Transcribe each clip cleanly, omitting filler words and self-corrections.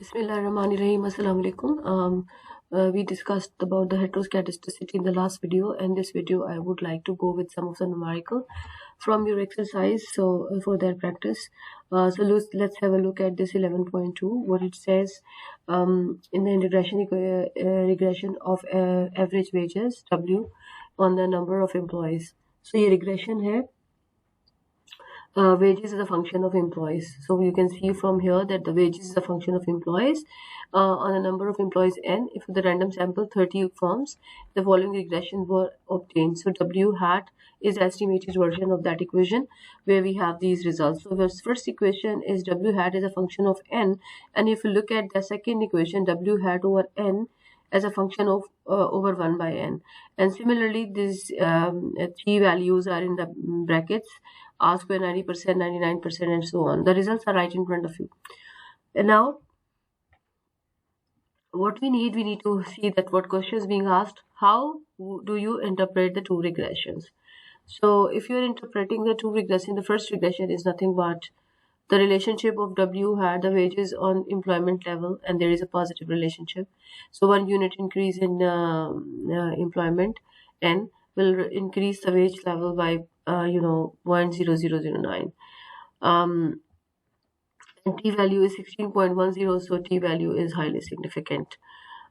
Bismillahirrahmanirrahim. Assalamu alaikum. We discussed about the heteroscedasticity in the last video, and this video I would like to go with some of the numerical from your exercise. So for that practice, let's have a look at this 11.2. What it says in the regression of average wages W on the number of employees. So ये regression है. Wages is a function of employees. So you can see from here that the wages is a function of employees on a number of employees n. If the random sample 30 forms, the following regressions were obtained. So W hat is the estimated version of that equation where we have these results. So the first equation is W hat is a function of n, and if you look at the second equation, W hat over n as a function of over 1 by n. And similarly, these three values are in the brackets, R square 90%, 99%, and so on. The results are right in front of you. And now, what we need to see that what question is being asked, how do you interpret the two regressions? So if you're interpreting the two regressions, the first regression is nothing but the relationship of W hat, the wages on employment level, and there is a positive relationship. So 1 unit increase in employment N will increase the wage level by 0.0009. And T value is 16.10, so T value is highly significant.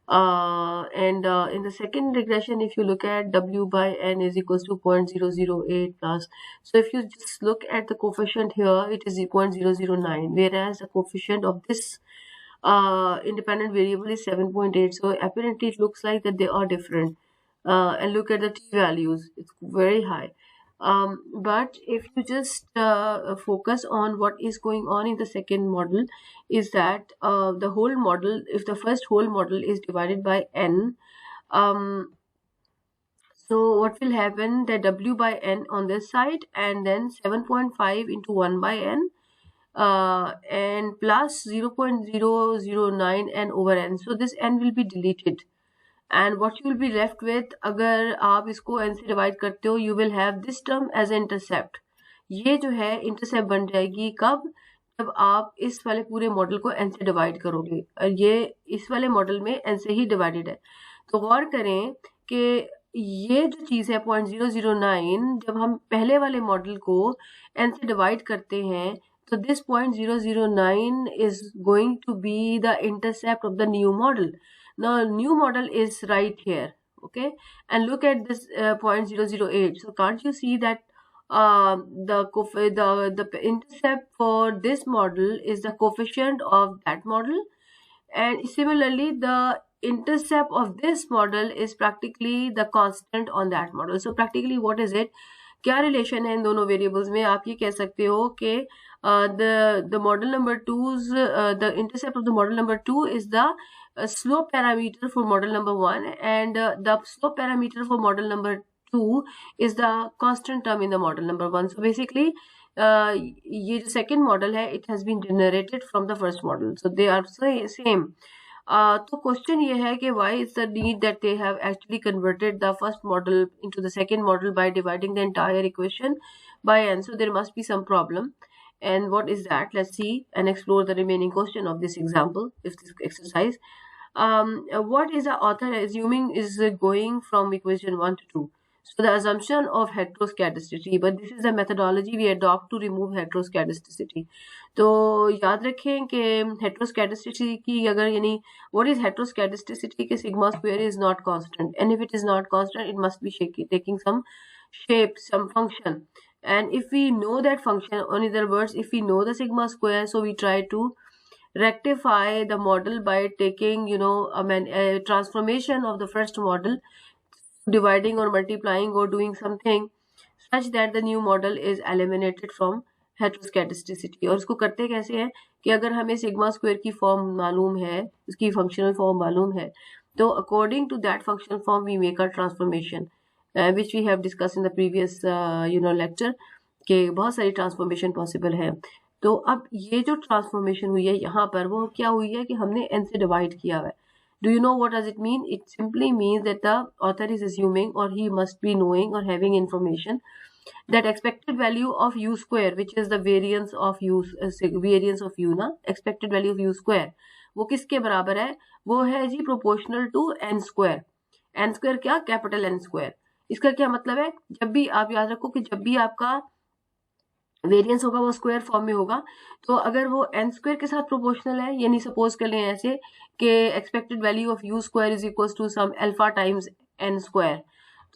In the second regression, if you look at W by N is equals to 0.008 plus. So if you just look at the coefficient here, it is 0.009, whereas the coefficient of this independent variable is 7.8. So apparently it looks like that they are different. And look at the T values, it's very high. But if you just focus on what is going on in the second model, is that the whole model, if the first whole model is divided by n, so what will happen, that W by n on this side, and then 7.5 into 1 by n, and plus 0.009 n over n. So this n will be deleted. And what you will be left with, अगर आप इसको n से divide करते हो, you will have this term as intercept. ये जो है intercept बन जाएगी कब, जब आप इस वाले पूरे मॉडल को n से डिवाइड करोगे. ये इस वाले मॉडल में n से ही डिवाइडेड है. तो गौर करें कि ये जो चीज़ है 0.009, जब हम पहले वाले मॉडल को n से डिवाइड करते हैं, तो this 0.009 is going to be the intercept of the new model. Now new model is right here, okay, and look at this 0.008. So can't you see that the intercept for this model is the coefficient of that model, and similarly the intercept of this model is practically the constant on that model. So practically what is it, क्या relation है इन दोनों variables में? आप ये कह सकते हो कि the model number 2's the intercept of the model number 2 is the slope parameter for model number 1, and the slope parameter for model number 2 is the constant term in the model number 1. So basically ये जो second model है, it has been generated from the first model, so they are same. तो question ये है कि why is the need that they have actually converted the first model into the second model by dividing the entire equation by n. So there must be some problem, and what is that? Let's see and explore the remaining question of this example, if this exercise. What is the author assuming is going from equation 1 to 2? So the assumption of heteroscedasticity, but this is the methodology we adopt to remove heteroscedasticity. तो याद रखें कि heteroscedasticity की अगर यानी what is heteroscedasticity के sigma square is not constant, and if it is not constant, it must be taking some shape, some function. And if we know that function, in other words, if we know the sigma square, so we try to rectify the model by taking a transformation of the first model, dividing or multiplying or doing something such that the new model is eliminated from heteroscedasticity. और इसको करते कैसे हैं कि अगर हमें sigma square की form मालूम है, उसकी फंक्शनल फॉर्म मालूम है, तो according to that functional form we make a transformation, which we have discussed in the previous lecture कि बहुत सारी ट्रांसफॉर्मेशन पॉसिबल है. तो अब ये जो ट्रांसफॉर्मेशन हुई है यहाँ पर, वो क्या हुई है कि हमने n से डिवाइड किया हुआ है. Do you know what does it mean? It simply means that the author is assuming, or he must be knowing or having information that expected value of u square which is the variance of u ना, expected value of u square वो किसके बराबर है? वो है जी proportional to n square. n square क्या? Capital n square. इसका क्या मतलब है? जब भी आप याद रखो कि जब भी आपका वेरिएंस होगा वो स्क्वायर फॉर्म में होगा, तो अगर वो n स्क्वायर के साथ प्रोपोर्शनल है, यानी सपोज कर लें ऐसे कि expected value of u square is equal to some alpha times n square,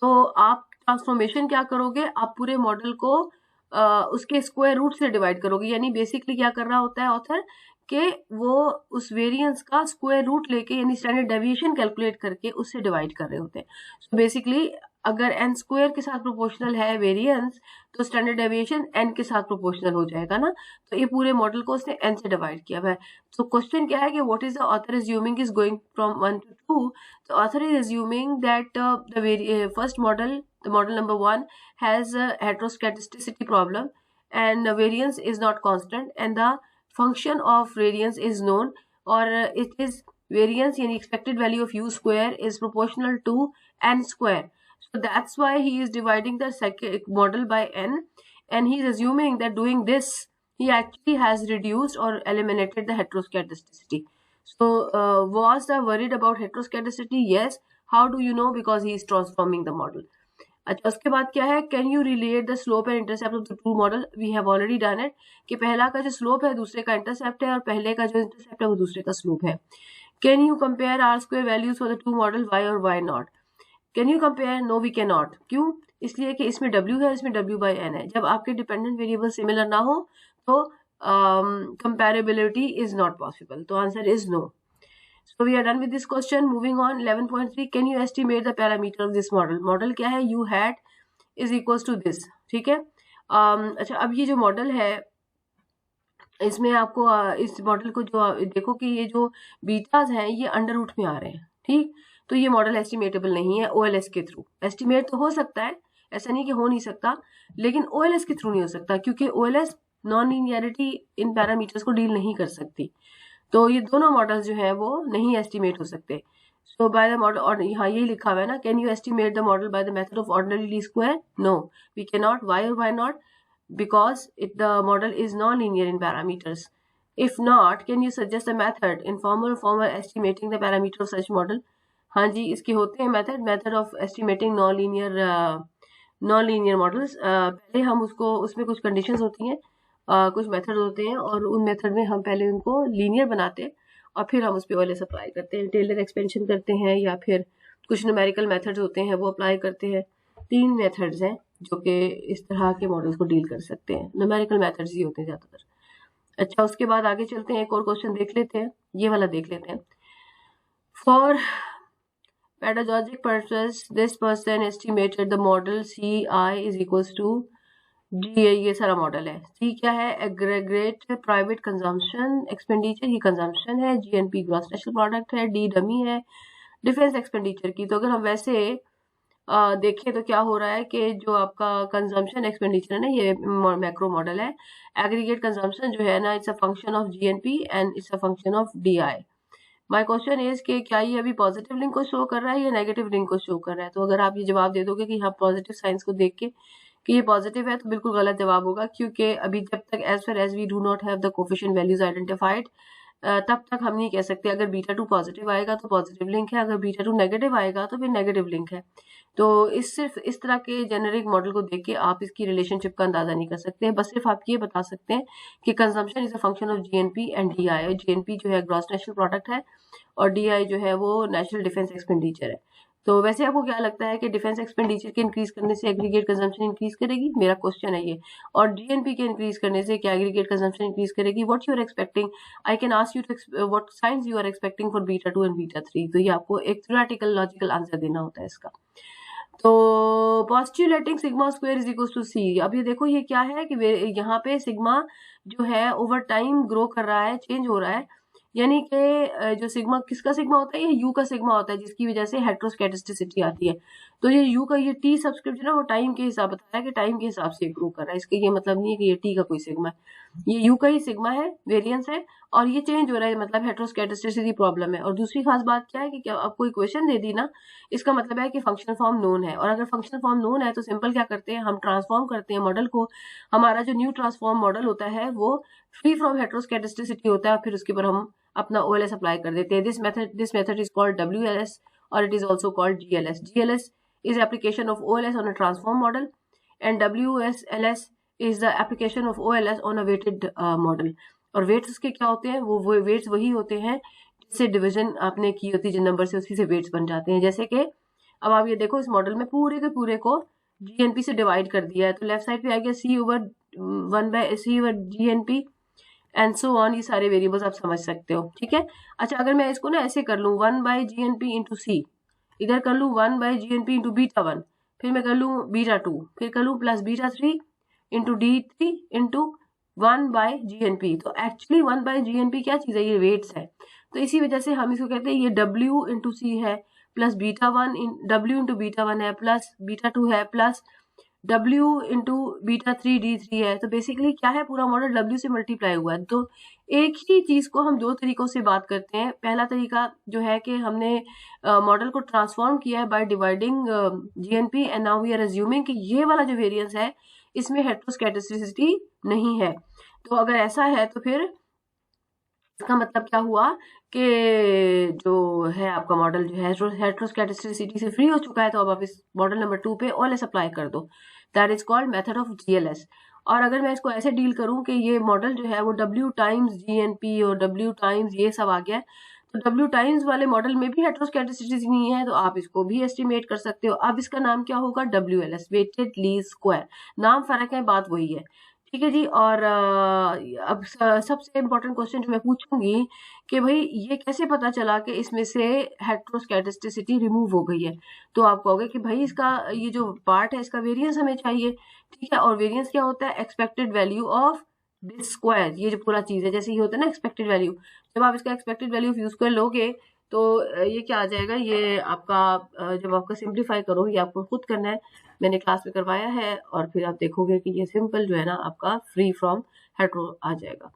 तो आप ट्रांसफॉर्मेशन क्या करोगे? आप पूरे मॉडल को उसके स्क्वायर रूट से डिवाइड करोगे. यानी बेसिकली क्या कर रहा होता है ऑथर कि वो उस वेरिएंस का स्क्वायर रूट लेके यानी स्टैंडर्ड डेविएशन कैलकुलेट करके उससे डिवाइड कर रहे होते हैं. सो बेसिकली अगर n स्क्वायर के साथ प्रोपोर्शनल है वेरिएंस, तो स्टैंडर्ड डेविएशन n के साथ प्रोपोर्शनल हो जाएगा ना. तो ये पूरे मॉडल को उसने n से डिवाइड किया है. तो क्वेश्चन क्या है कि what is the author assuming is going from 1 to 2. तो author is assuming that the first model, the model number 1 has a heteroscedasticity problem and the variance is not constant and the function of variance is known, or it is variance yani expected value of u square is proportional to n square. So that's why he is dividing the second model by n, and he is assuming that doing this he actually has reduced or eliminated the heteroscedasticity. So was the worried about heteroscedasticity? Yes. How do you know? Because he is transforming the model. अच्छा, उसके बाद क्या है? Can you relate the slope and intercept of the two model? We have already done it कि पहला का जो slope है दूसरे का इंटरसेप्ट है, और पहले का जो इंटरसेप्ट है वो दूसरे का स्लोप है. Can you compare R square values for the two model why और why not? Can you compare? No we can not. क्यों? इसलिए कि इसमें w है, इसमें w बाई n है. जब आपके डिपेंडेंट वेरिएबल सिमिलर ना हो तो कंपेरेबिलिटी इज नॉट पॉसिबल. तो answer is no. So we are done with this question. Moving on, 11.3. Can you estimate the parameter of this model? Model क्या है? u hat is equals to this. ठीक है. अच्छा, अब ये जो model है इसमें आपको इस मॉडल को जो देखो कि ये जो बीटाज हैं ये अंडर रूट में आ रहे हैं. ठीक, तो ये मॉडल एस्टिमेटेबल नहीं है OLS के थ्रू. एस्टिमेट तो हो सकता है, ऐसा नहीं कि हो नहीं सकता, लेकिन OLS के थ्रू नहीं हो सकता क्योंकि OLS नॉन लीनियरिटी इन पैरामीटर्स को डील नहीं कर सकती. तो ये दोनों मॉडल्स जो है वो नहीं एस्टिमेट हो सकते. सो बाय द मॉडल, और यहाँ यही लिखा हुआ है ना, can you estimate the model by the method of ordinary least square? No, we can not. Why और why not? Because it the model is non linear in parameters. If not, can you suggest the method in formal estimating the parameter of such model? हाँ जी, इसके होते हैं method of estimating non linear models. पहले हम उसको, उसमें कुछ कंडीशंस होती हैं, कुछ मेथड होते हैं, और उन मेथड में हम पहले उनको लीनियर बनाते हैं और फिर हम उस पर OLS अप्लाई करते हैं. टेलर एक्सपेंशन करते हैं या फिर कुछ न्यूमेरिकल मेथड्स होते हैं वो अप्लाई करते हैं. 3 मेथड्स हैं जो कि इस तरह के मॉडल्स को डील कर सकते हैं. न्यूमेरिकल मेथड्स ही होते हैं ज़्यादातर. अच्छा, उसके बाद आगे चलते हैं, एक और क्वेश्चन देख लेते हैं, ये वाला देख लेते हैं. For pedagogic purpose this person estimated the model CI is equals to जी, ये सारा मॉडल है. सी क्या है? एग्रीगेट प्राइवेट कंजम्पशन एक्सपेंडिचर, ही कंजम्पशन है. GNP ग्रॉस नेशनल प्रोडक्ट है. डी डमी है डिफेंस एक्सपेंडिचर की. तो अगर हम वैसे देखें तो क्या हो रहा है कि जो आपका कंजम्पशन एक्सपेंडिचर है ना, ये मैक्रो मॉडल है. एग्रीगेट कंजम्पशन जो है ना, it's a function of GNP and it's a function of DI. My question is कि क्या ये अभी पॉजिटिव लिंक को शो कर रहा है या नेगेटिव लिंक को शो कर रहा है? तो अगर आप ये जवाब दे दोगे कि हाँ पॉजिटिव साइंस को देख के कि ये पॉजिटिव है, तो बिल्कुल गलत जवाब होगा, क्योंकि अभी जब तक as far as we do not have the coefficient values identified, तब तक हम नहीं कह सकते. अगर β2 पॉजिटिव आएगा तो पॉजिटिव लिंक है, अगर β2 नेगेटिव आएगा तो फिर नेगेटिव लिंक है. तो सिर्फ इस तरह के जेनेरिक मॉडल को देख के आप इसकी रिलेशनशिप का अंदाजा नहीं कर सकते. बस सिर्फ आप ये बता सकते हैं कि consumption is a function of GNP and DI. GNP जो है ग्रॉस नेशनल प्रोडक्ट है और DI जो है वो नेशनल डिफेंस एक्सपेंडिचर है. तो वैसे आपको क्या लगता है कि डिफेंस एक्सपेंडिचर के इंक्रीज करने से एग्रीगेट कंजम्पशन इंक्रीज करेगी? मेरा क्वेश्चन है ये. और GNP के इंक्रीज करने से क्या एग्रीगेट कंजम्पशन इंक्रीज करेगी? What you are expecting? I can ask you to what science you are expecting for β2 and β3. तो ये आपको एक थ्योरेटिकल लॉजिकल आंसर देना होता है इसका. तो postulating sigma square is equal to C. अब ये देखो ये क्या है कि यहाँ पे सिग्मा जो है ओवर टाइम ग्रो कर रहा है, चेंज हो रहा है. यानी कि जो सिग्मा, किसका सिग्मा होता है? ये U का सिग्मा होता है, जिसकी वजह से हेट्रोस्केटिस्टिसिटी आती है. तो ये यू का ये टी सब्सक्रिप्ट है वो टाइम के हिसाब बता रहा है कि टाइम के हिसाब से ग्रो कर रहा है। इसका ये मतलब नहीं है कि ये टी का कोई सिग्मा है, ये यू का ही सिग्मा है, वेरिएंस है, और ये चेंज हो रहा है, मतलब हेटेरोस्केटोसिटी प्रॉब्लम है। और दूसरी खास बात क्या है कि क्या आपको इक्वेशन दे दी ना, इसका मतलब है कि फंक्शनल फॉर्म नोन है, और अगर फंक्शनल फॉर्म नोन है तो सिंपल क्या करते हैं, हम ट्रांसफॉर्म करते हैं मॉडल को। हमारा जो न्यू ट्रांसफॉर्म मॉडल होता है वो फ्री फ्रॉम हेटेरोस्केटोसिटी होता है, फिर उसके ऊपर हम अपना OLS अप्लाई कर देते हैं। This method is called WLS और it is also called GLS. GLS is application of OLS on a transform model and WSLS is the application of OLS on a weighted model. और weights उसके क्या होते हैं, वो weights वही होते हैं जिससे डिवीजन आपने की होती है जिन नंबर से, उसी से वेट्स बन जाते हैं। जैसे कि अब आप ये देखो, इस मॉडल में पूरे के पूरे को GNP से डिवाइड कर दिया है, तो लेफ्ट साइड पे आ गया C/1/C/GNP एंड सो ऑन, ये सारे वेरिएबल्स आप समझ सकते हो, ठीक है। अच्छा, अगर मैं इसको ना ऐसे कर लूँ 1/GNP इंटू C, इधर कर लूँ 1/GNP इंटू β1, फिर मैं कर लूँ β2, फिर कर लूँ plus β3 into D3 into 1/GNP, तो एक्चुअली 1/GNP क्या चीज़ है, ये वेट्स है। तो इसी वजह से हम इसको कहते हैं ये W इंटू C है, प्लस W इंटू β1 है, प्लस β2 है, प्लस W इंटू β3 D3 है। तो बेसिकली क्या है, पूरा मॉडल W से मल्टीप्लाई हुआ है। तो एक ही चीज को हम दो तरीकों से बात करते हैं। पहला तरीका जो है कि हमने मॉडल को ट्रांसफॉर्म किया है by dividing GNP and now we are assuming कि ये वाला जो वेरिएंस है इसमें हेटेरोस्केटोसिटी नहीं है। तो अगर ऐसा है तो फिर इसका मतलब क्या हुआ कि जो है आपका मॉडल जो है हेटेरोस्केटोसिटी से फ्री हो चुका है। तो अब आप इस मॉडल नंबर 2 पे OLS अप्लाई कर दो, that is called method of GLS। और अगर मैं इसको ऐसे डील करूं कि ये मॉडल जो है वो W टाइम्स GNP और W टाइम्स ये सब आ गया है, तो W टाइम्स वाले मॉडल में भी हेटेरोस्केटोसिटी नहीं है, तो आप इसको भी एस्टिमेट कर सकते हो। अब इसका नाम क्या होगा, WLS, वेटेड लीस्ट स्क्वायर। नाम फर्क है, बात वही है, ठीक है जी। और अब सबसे इम्पोर्टेंट क्वेश्चन जो मैं पूछूंगी कि भाई ये कैसे पता चला कि इसमें से हेटेरोस्केटोसिटी रिमूव हो गई है। तो आप कहोगे कि भाई इसका ये जो पार्ट है इसका वेरिएंस हमें चाहिए, ठीक है। और वेरिएंस क्या होता है, expected value of this square, ये जो पूरा चीज है, जैसे ये होता है ना एक्सपेक्टेड वैल्यू, जब आप इसका expected value of you square लोगे तो ये क्या आ जाएगा, ये आपका जब आपका सिंप्लीफाई करो, ये आपको खुद करना है, मैंने क्लास में करवाया है, और फिर आप देखोगे कि ये सिंपल जो है ना आपका फ्री फ्रॉम हेटेरो आ जाएगा।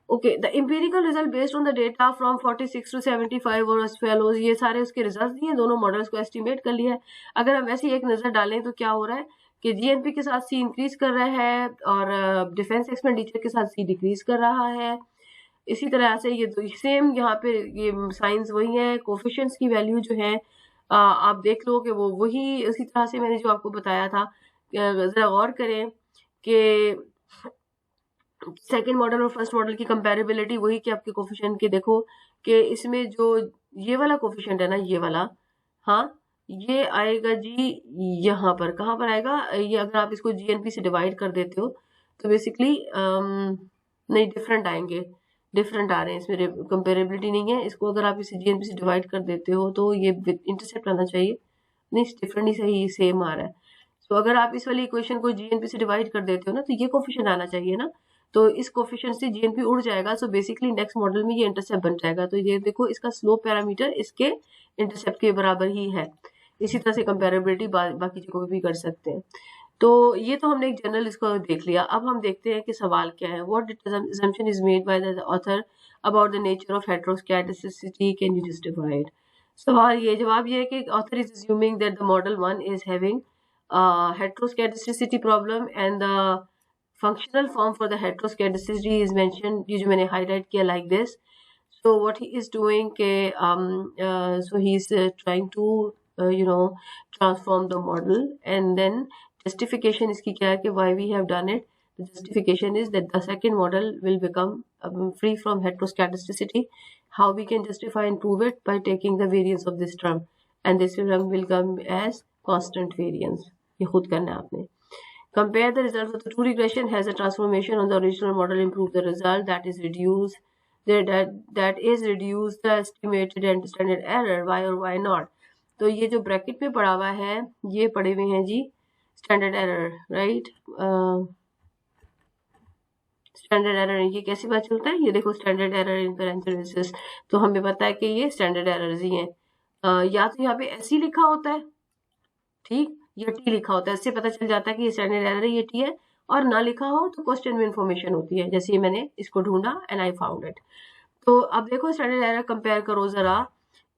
Okay, the empirical result based on the data from 46 to 75 और फेलोज, ये सारे उसके रिजल्ट दिए, दोनों मॉडल्स को एस्टिमेट कर लिया है। अगर हम वैसे एक नजर डालें तो क्या हो रहा है कि GNP के साथ C इंक्रीज कर रहा है और डिफेंस एक्सपेंडिचर के साथ C डिक्रीज कर रहा है। इसी तरह से ये सेम यहाँ पे ये साइंस वही है, कोफिशिएंट्स की वैल्यू जो है आप देख लो कि वो वही उसी तरह से मैंने जो आपको बताया था। जरा गौर करें कि सेकंड मॉडल और फर्स्ट मॉडल की कंपैरेबिलिटी वही कि आपके कोफिशिएंट के देखो कि इसमें जो ये वाला कोफिशिएंट है ना, ये वाला, हाँ ये आएगा जी यहाँ पर, कहाँ पर आएगा ये, अगर आप इसको GNP से डिवाइड कर देते हो तो बेसिकली नहीं डिफरेंट आएंगे, डिफरेंट आ रहे हैं, इसमें कंपेरेबिलिटी नहीं है। इसको अगर आप इसे GNP से डिवाइड कर देते हो तो ये इंटरसेप्ट आना चाहिए, नहीं डिफरेंट ही सही सेम आ रहा है। तो अगर आप इस वाली इक्वेशन को GNP से डिवाइड कर देते हो ना तो ये कोफिशिएंट आना चाहिए ना, तो इस कोफिशिएंट से GNP उड़ जाएगा, सो बेसिकली नेक्स्ट मॉडल में ये इंटरसेप्ट बन जाएगा। तो ये देखो इसका स्लोप पैरामीटर इसके इंटरसेप्ट के बराबर ही है। इसी तरह से कंपेरेबिलिटी बाकी जगहों पे भी कर सकते हैं। तो ये तो हमने एक जनरल इसको देख लिया। अब हम देखते हैं कि सवाल क्या है, what assumption is made by the author about the nature of heteroscedasticity, can you justify it? सवाल ये, जवाब ये है कि author is assuming that the model 1 is having heteroscedasticity problem and the functional form for the heteroscedasticity is mentioned, ये जो मैंने highlight किया like this. So what he is doing के so he is trying to transform the model, and then justification इसकी क्या है कि why we have done it. The justification is that the second model will become free from heteroscedasticity. How we can justify and prove it? By taking the variance of this term, and this term will come as constant variance. ये खुद करना है आपने। Compare the results of the true regression has a transformation on the original model improve the result, that is reduce the estimated and standard error. Why or why not? तो ये जो bracket में पड़ा हुआ है ये पड़े हुए हैं जी standard error, right. Standard error ये कैसे पता चलता है, ये देखो स्टैंडर्ड एरर इन पैरेंथेसिस, तो हमें पता है कि ये स्टैंडर्ड एरर्स ही हैं। या तो यहाँ पे ऐसे ही लिखा होता है, ठीक, ये टी लिखा होता है, इससे पता चल जाता है कि ये स्टैंडर्ड एरर है, ये टी है। और ना लिखा हो तो क्वेश्चन में इंफॉर्मेशन होती है, जैसे मैंने इसको ढूंढा एंड आई फाउंड इट। तो अब देखो स्टैंडर्ड एरर कंपेयर करो जरा,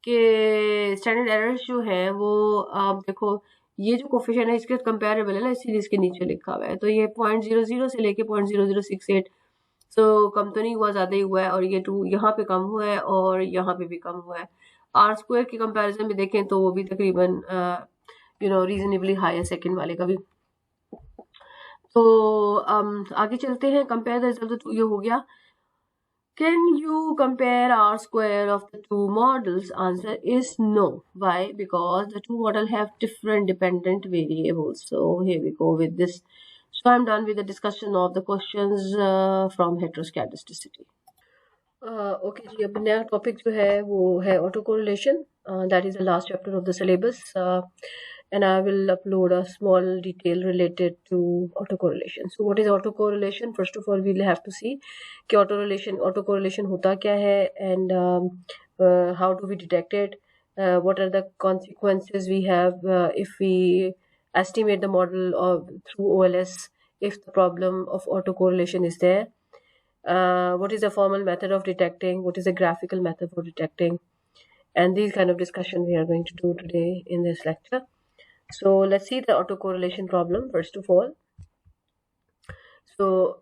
कि स्टैंडर्ड एरर्स जो है वो आप देखो, ये जो कोफिशिएंट है इसके कंपेरेबल है ना, इस सीरीज के नीचे लिखा हुआ है। तो ये 0.00 से लेके 0.0068, सो कम तो नहीं हुआ, ज्यादा ही हुआ है। और ये 2 यहाँ पे कम हुआ है और यहाँ पे भी कम हुआ है। आर स्क्वायर की कंपैरिजन में देखें तो वो भी तकरीबन रीजनेबली हाई है, सेकंड वाले का भी। तो आगे चलते हैं, कंपेयर द रिजल्ट। ये हो गया। Can you compare R square of the two models? Answer is no. Why? Because the two models have different dependent variables. So here we go with this. So I'm done with the discussion of the questions from heteroscedasticity. Okay जी, अब नया topic जो है वो है auto correlation. That is the last chapter of the syllabus. And I will upload a small detail related to autocorrelation. So what is autocorrelation? First of all, we'll have to see कि autocorrelation होता क्या है, and how do we detect it? What are the consequences we have if we estimate the model through OLS if the problem of autocorrelation is there? What is the formal method of detecting? What is the graphical method for detecting? And these kind of discussion we are going to do today in this lecture. So let's see the autocorrelation problem first of all. So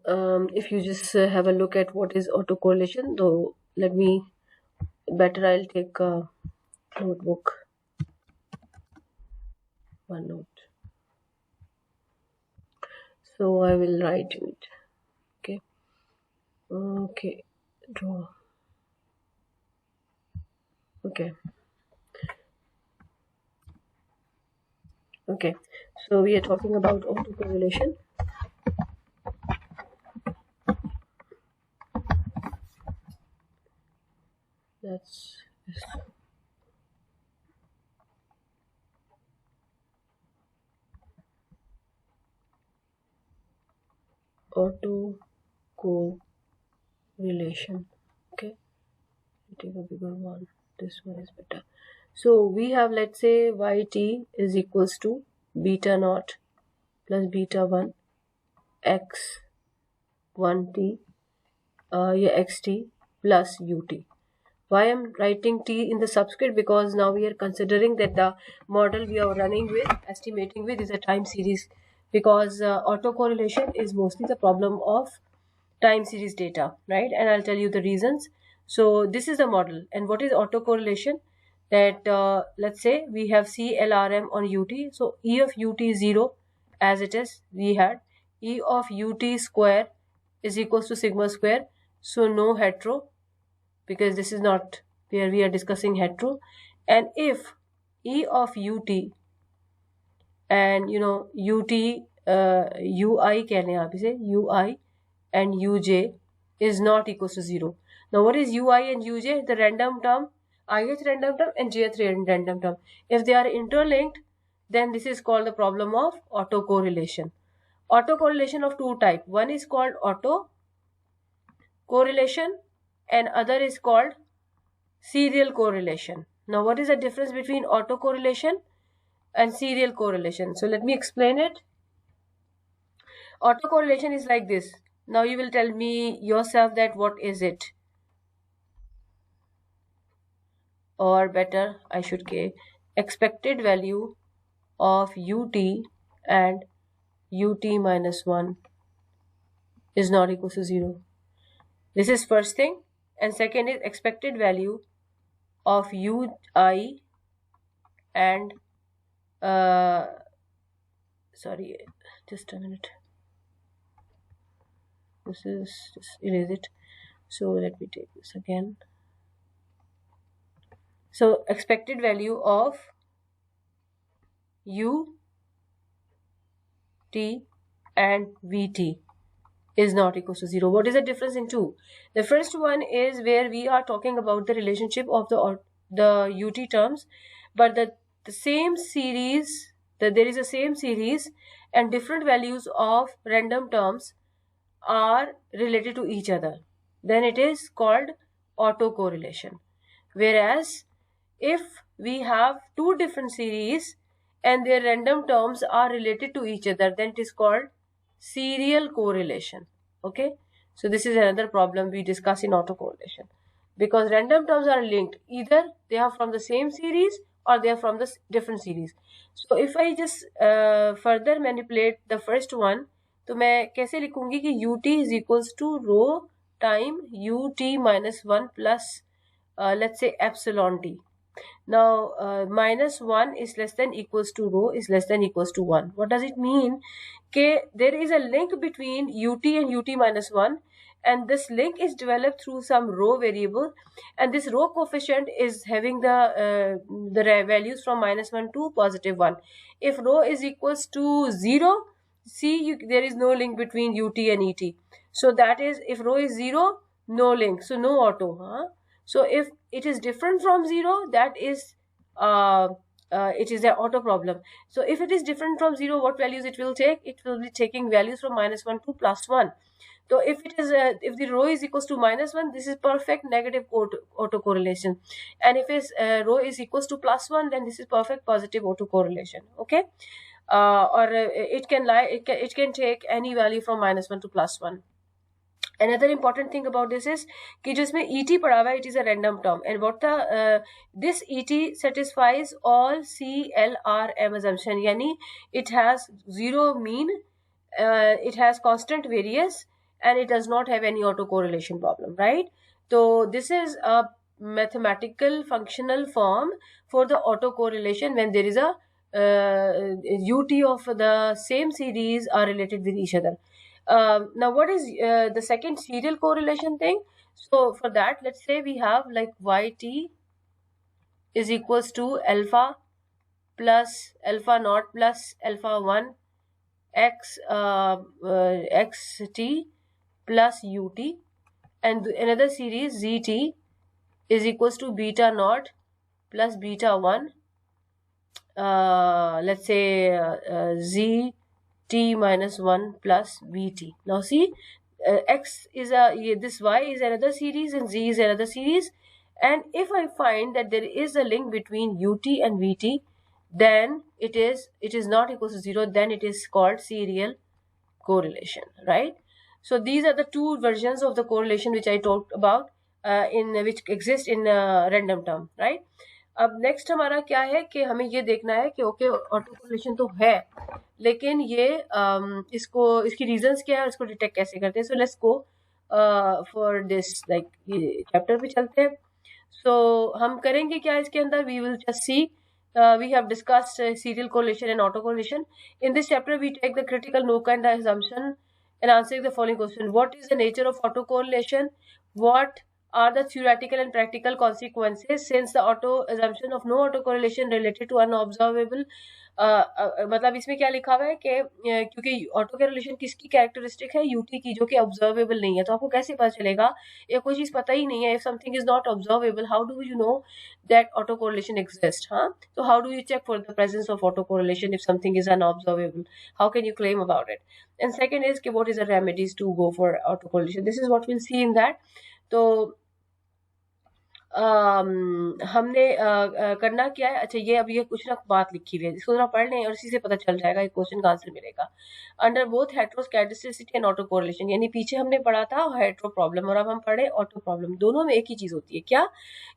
if you just have a look at what is autocorrelation, though I'll take a notebook, OneNote. So I will write in it. Okay, draw. Okay, so we are talking about autocorrelation. That's autocorrelation. Okay, take a bigger one. This one is better. So we have, let's say, yt is equals to beta naught plus beta 1 x 1t xt plus ut. Why I'm writing t in the subscript? Because now we are considering that the model we are estimating with is a time series, because autocorrelation is mostly the problem of time series data, right? And I'll tell you the reasons. So this is the model, and what is autocorrelation? That let's say we have CLRM on ut, so E of ut is 0 as it is. We had E of ut square is equals to sigma square, so no hetero, because this is not where we are discussing hetero. And if E of ut and ut ui कह लें आप इसे, ui and uj is not equals to 0. Now what is ui and uj? The random term, ith random term and jth random term. If they are interlinked, then this is called the problem of autocorrelation. Autocorrelation of two types. One is called autocorrelation and other is called serial correlation. Now what is the difference between autocorrelation and serial correlation? So let me explain it. Autocorrelation is like this. Now you will tell me yourself that what is it? Or better, I should say, expected value of ut and ut minus 1 is not equal to 0. This is first thing. And second is expected value of ui and sorry, just a minute. This is, just erase it. So let me take this again. So expected value of u t and vt is not equal to 0. What is the difference in two? The first one is where we are talking about the relationship of the ut terms, but the same series, there is a same series and different values of random terms are related to each other. Then it is called autocorrelation. Whereas if we have two different series and their random terms are related to each other, then it is called serial correlation. Okay, so this is another problem we discuss in autocorrelation, because random terms are linked, either they are from the same series or they are from the different series. So if I just further manipulate the first one, तो मैं कैसे लिखूंगी कि ut is equals to rho time ut minus 1 plus let's say epsilon t. Now minus 1 is less than equals to rho is less than equals to 1. What does it mean? Okay, there is a link between ut and ut minus 1, and this link is developed through some rho variable, and this rho coefficient is having the values from minus 1 to positive 1. If rho is equals to 0, see there is no link between ut and et. So that is, if rho is 0, no link, so no auto. So if it is different from 0, that is it is an auto problem. So if it is different from 0, what values it will take? It will be taking values from minus 1 to plus 1. So if it is if the rho is equals to minus 1, this is perfect negative autocorrelation, and if is rho is equals to plus 1, then this is perfect positive autocorrelation. Okay, or it can take any value from minus 1 to plus 1. Another important thing about this is कि जो इसमें ET पड़ा हुआ है, it is a random term, and what the this ET satisfies all CLRM assumption, यानी it has zero mean, it has constant variance, and it does not have any autocorrelation problem, right? So this is a mathematical functional form for the autocorrelation when there is a UT of the same series are related with each other. Now what is the second serial correlation thing? So for that, let's say we have like yt is equals to alpha plus alpha naught plus alpha 1 x xt plus ut, and another series zt is equals to beta naught plus beta 1 let's say z t minus 1 plus vt. Now see, x is this y is another series and z is another series, and if I find that there is a link between ut and vt, then it is not equal to 0, then it is called serial correlation, right? So these are the two versions of the correlation which I talked about in which exist in random term, right? अब next हमारा क्या है कि हमें ये देखना है कि ओके ऑटो कोरिलेशन तो है, लेकिन ये इसकी रीजंस क्या है और इसको डिटेक्ट कैसे करते हैं. So let's go for this, like ये चैप्टर पे चलते हैं. सो हम करेंगे क्या इसके अंदर, we will just see, we have discussed serial correlation and autocorrelation. In this chapter we take the critical NOCA and the assumption and answering the following question: what is the nature of autocorrelation, what are the theoretical and practical consequences since the assumption of no autocorrelation related to unobservable. मतलब इसमें क्या लिखा हुआ है कि क्योंकि auto correlation किसकी characteristic है, यूटी की, जो कि ऑब्जर्वेबल नहीं है. तो आपको कैसे पता चलेगा, या कोई चीज पता ही नहीं है, if something is not observable, how do you know that autocorrelation exists? So how do you check for the presence of autocorrelation if something is unobservable? How can you claim about it? And second is what is the remedies to go for autocorrelation? This is what we'll see in that. तो हमने करना क्या है. अच्छा, ये अब ये कुछ ना बात लिखी हुई है, इसको जरा पढ़ लें और इसी से पता चल जाएगा, एक क्वेश्चन का आंसर मिलेगा. Under both heteroscedasticity and auto correlation, यानी पीछे हमने पढ़ा था हेट्रो प्रॉब्लम और अब हम पढ़े ऑटो प्रॉब्लम. दोनों में एक ही चीज होती है, क्या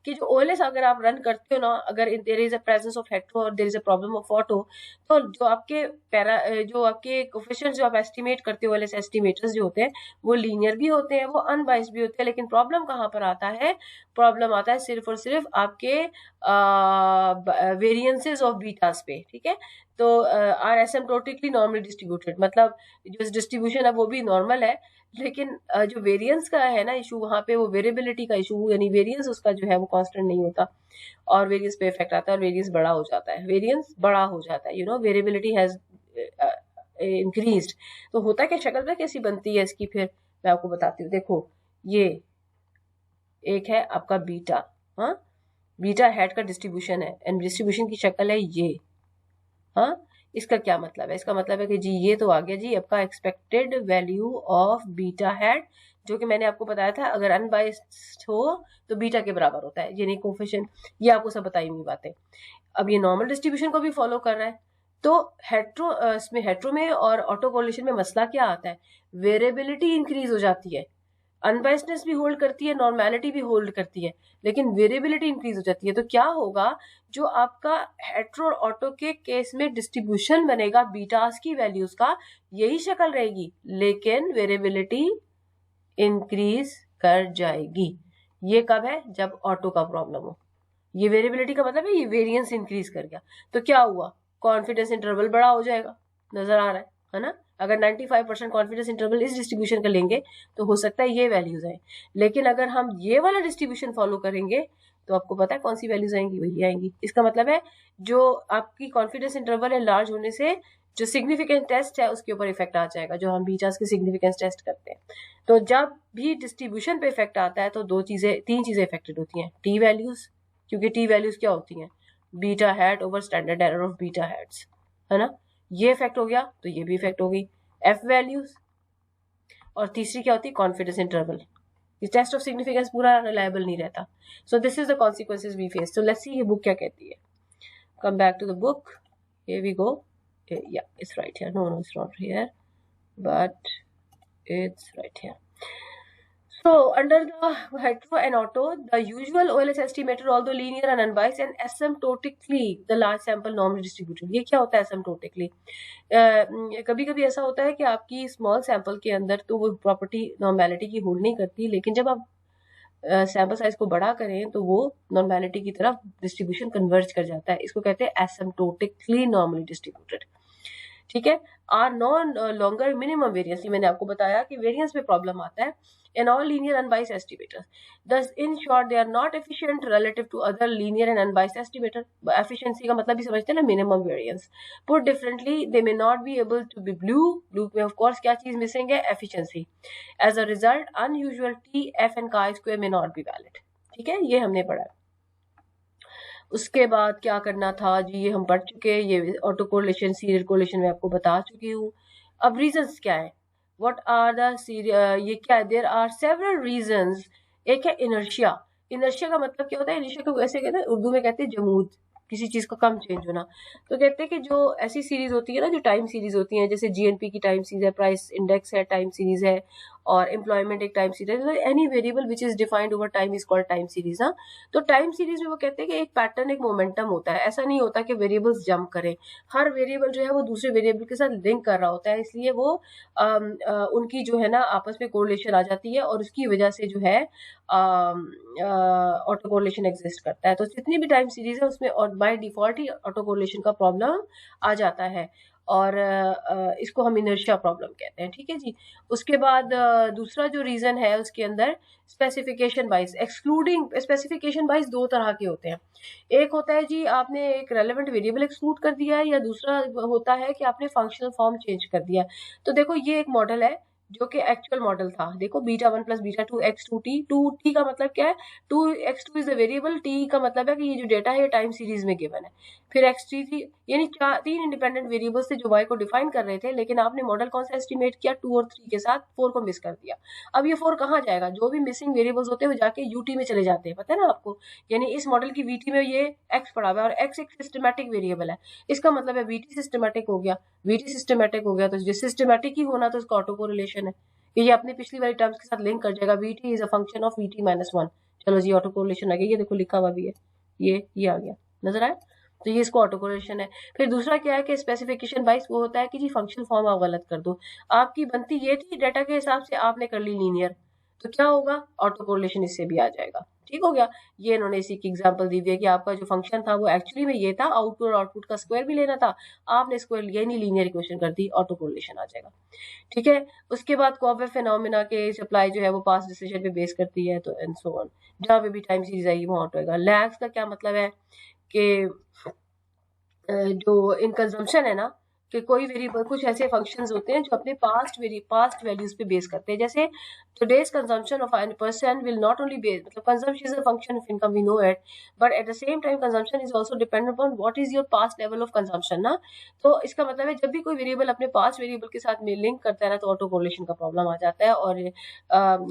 कि जो ओएलएस अगर आप रन करते हो ना, अगर there is a presence of hetero और there is a problem of auto, तो जो आपके कोफिशिएंट्स जो आप एस्टिमेट करते हो, ओएलएस एस्टिमेटर्स जो होते हैं, वो लीनियर भी होते हैं, वो अनबाइस्ड भी होते हैं. लेकिन प्रॉब्लम कहाँ पर आता है? प्रॉब्लम आता है सिर्फ और सिर्फ आपके वेरिएंसेस ऑफ बीटास पे. ठीक है, तो आर एसिम्प्टोटिकली नॉर्मली डिस्ट्रीब्यूटेड, मतलब जो डिस्ट्रीब्यूशन है वो भी नॉर्मल है, लेकिन जो वेरिएंस का है ना इशू, वहां पे वो वेरिएबिलिटी का इशू, यानी वेरिएंस उसका जो है वो कांस्टेंट नहीं होता और वेरिएंस पे इफेक्ट आता है और वेरिएंस बड़ा हो जाता है. वेरिएंस बड़ा हो जाता है, वेरिएबिलिटी हैज इंक्रीज्ड. तो होता क्या, शक्ल पे कैसी बनती है इसकी, फिर मैं आपको बताती हूँ. देखो, ये एक है आपका बीटा, बीटा हेड का डिस्ट्रीब्यूशन है, एंड डिस्ट्रीब्यूशन की शक्ल है ये. इसका क्या मतलब है? इसका मतलब है कि जी ये तो आ गया जी आपका expected value of beta head, जो कि मैंने आपको बताया था अगर अनबाइस्ड हो तो बीटा के बराबर होता है, यानी कोफिशिएंट. ये आपको सब बताई हुई बातें. अब ये नॉर्मल डिस्ट्रीब्यूशन को भी फॉलो कर रहा है, तो इसमें हेट्रो में और ऑटो कोरिलेशन में मसला क्या आता है, वेरिएबिलिटी इंक्रीज हो जाती है, अनबायस्डनेस भी होल्ड करती है, नॉर्मेलिटी भी होल्ड करती है, लेकिन वेरिएबिलिटी इंक्रीज हो जाती है। तो क्या होगा, जो आपका हेट्रो और ऑटो के केस में डिस्ट्रीब्यूशन बनेगा बीटास की वैल्यूज का, यही शक्ल रहेगी, लेकिन वेरिएबिलिटी इंक्रीज कर जाएगी। ये कब है, जब ऑटो का प्रॉब्लम हो। ये वेरिएबिलिटी का मतलब है ये वेरिएंस इंक्रीज कर गया, तो क्या हुआ, कॉन्फिडेंस इंटरवल बड़ा हो जाएगा, नजर आ रहा है ना। अगर 95% कॉन्फिडेंस इंटरवल इस डिस्ट्रीब्यूशन का लेंगे तो हो सकता है ये वैल्यूज आए, लेकिन अगर हम ये वाला डिस्ट्रीब्यूशन फॉलो करेंगे तो आपको पता है कौन सी वैल्यूज आएंगी, वही आएंगी। इसका मतलब है जो आपकी कॉन्फिडेंस इंटरवल है लार्ज होने से जो सिग्निफिकेंस टेस्ट है उसके ऊपर इफेक्ट आ जाएगा, जो हम बीटास के सिग्निफिकेंस टेस्ट करते हैं। तो जब भी डिस्ट्रीब्यूशन पे इफेक्ट आता है तो तीन चीजें इफेक्टेड होती हैं, टी वैल्यूज, क्योंकि टी वैल्यूज क्या होती हैं, beta hat over standard error of beta hats, है ना, ये इफेक्ट हो गया तो ये भी इफेक्ट हो गई, एफ वैल्यूज, और तीसरी क्या होती है, कॉन्फिडेंस इंटरवल। ये टेस्ट ऑफ सिग्निफिकेंस पूरा रिलायबल नहीं रहता। So this is the consequences we face. So let's see ये बुक क्या कहती है। Come back to the book, here we go, yeah, it's right here, no it's not here, but it's right here. So under the hetero and auto, the usual OLS estimator, although linear and unbiased and asymptotically the large sample normally distributed. ये क्या होता है asymptotically? कभी कभी ऐसा होता है कि आपकी स्मॉल सैंपल के अंदर तो वो प्रॉपर्टी नॉर्मेलिटी की होल्ड नहीं करती, लेकिन जब आप सैंपल साइज को बड़ा करें तो वो नॉर्मेलिटी की तरफ डिस्ट्रीब्यूशन कन्वर्ज कर जाता है। इसको कहते हैं एसिम्प्टोटिकली नॉर्मली डिस्ट्रीब्यूटेड। ठीक है, are non longer minimum variance, मैंने आपको बताया कि वेरियंस में प्रॉब्लम आता है in all linear unbiased estimators. Thus, in short, they are not efficient relative to other linear and unbiased estimator. Efficiency का मतलब भी समझते हैं ना, minimum variance. Put differently, they may not be able to be blue. Blue में of course क्या चीज missing है, efficiency. As a result, unusual T, F and chi square may not be valid. ठीक है, ये हमने पढ़ा। उसके बाद क्या करना था जी, ये हम पढ़ चुके, ये ऑटो कोरिलेशन सीरियल कोरिलेशन में आपको बता चुकी हूँ। अब रीजंस क्या है, व्हाट आर द ये क्या है, देयर आर सेवरल रीजंस। एक है इनर्शिया। इनर्शिया का मतलब क्या होता है, इनर्शिया को वैसे कहते हैं, उर्दू में कहते हैं जमूद, किसी चीज का कम चेंज होना। तो कहते हैं कि जो ऐसी सीरीज होती है ना, जो टाइम सीरीज होती है, जैसे जीएनपी की टाइम सीरीज है, प्राइस इंडेक्स है टाइम सीरीज है, और एम्प्लॉयमेंट एक टाइम सीरीज है, any variable which is defined over time is called time series. हाँ, तो टाइम सीरीज में वो कहते हैं कि एक पैटर्न, एक मोमेंटम होता है, ऐसा नहीं होता कि वेरिएबल्स जंप करें, हर वेरिएबल जो है वो दूसरे वेरिएबल के साथ लिंक कर रहा होता है, इसलिए वो उनकी जो है ना आपस में कोरिलेशन आ जाती है, और उसकी वजह से जो है ऑटो कोरिलेशन एग्जिस्ट करता है। तो जितनी भी टाइम सीरीज है उसमें और by default he auto correlation का प्रॉब्लम आ जाता है, और इसको हम इनर्शिया प्रॉब्लम कहते हैं। ठीक है जी। उसके बाद दूसरा जो रीजन है उसके अंदर specification wise, excluding specification wise दो तरह के होते हैं। एक होता है जी आपने एक रेलेवेंट वेरिएबल एक्सक्लूड कर दिया है, या दूसरा होता है कि आपने फंक्शनल फॉर्म चेंज कर दिया। तो देखो ये एक मॉडल है जो कि एक्चुअल मॉडल था। देखो beta 1 plus beta 2 x2 t, 2t का मतलब क्या है, 2x2 is the variable, t का मतलब है कि ये जो डेटा है ये टाइम सीरीज में गिवन है। फिर x3 थी, यानी तीन इंडिपेंडेंट वेरिएबल्स थे जो y को डिफाइन कर रहे थे, लेकिन आपने मॉडल कौन सा एस्टिमेट किया, 2 और 3 के साथ 4 को मिस कर दिया। अब ये 4 कहाँ जाएगा, जो भी मिसिंग वेरिएबल्स होते हैं वो जाके यूटी में चले जाते हैं, पता है ना आपको। यानी इस मॉडल की वीटी में ये x पड़ा हुआ है, और x एक सिस्टमैटिक वेरिएबल है, इसका मतलब है वीटी सिस्टमैटिक हो गया। वीटी सिस्टमैटिक हो गया तो जो सिस्टमैटिक ही होना तो उसका ऑटो कोरिलेशन है, ये अपने पिछली वाली टर्म्स के साथ लिंक कर जाएगा। VT is a function of VT minus 1। चलो जी, ऑटो कोरिलेशन आ गया, ये देखो लिखा हुआ भी है, ये आ गया, नजर आया। तो ये इसको ऑटो कोरिलेशन है। फिर दूसरा क्या है कि स्पेसिफिकेशन वाइज वो होता है कि जी फंक्शन फॉर्म आप गलत कर दो, आपकी बनती ये थी डेटा के हिसाब से, आपने कर ली लीनियर, तो क्या होगा, ऑटो कोरिलेशन इससे भी आ जाएगा। ठीक हो गया। ये इन्होंने इसी की एग्जांपल दी हुई है कि आपका जो फंक्शन था वो एक्चुअली में ये था, आउटपुट और आउटपुट का स्क्वायर भी लेना था, आपने स्क्वायर लिया नहीं, लीनियर इक्वेशन कर दी, ऑटो कोरिलेशन आ जाएगा। ठीक है। उसके बाद कॉबे फिनोमेना के सप्लाई जो है वो पास डिसीजन पे बेस करती है, तो एंड सो ऑन, जहाँ पे भी टाइम सीरीज आएगी वहाँ ऑटो होगा। लैग्स का क्या मतलब है कि जो इन कंजम्पशन है ना, कि कोई वेरिएबल, कुछ ऐसे फंक्शंस होते हैं जो अपने पास्ट वैल्यूज पे बेस करते हैं. जैसे today's consumption of a person will not only be, मतलब consumption is a function of income, we know it, but at the same time consumption is also dependent upon what is your past level of consumption ना. तो इसका मतलब है जब भी कोई variable अपने पास्ट वेरिएबल के साथ में लिंक करता है ना, तो ऑटो कोरिलेशन का प्रॉब्लम आ जाता है. और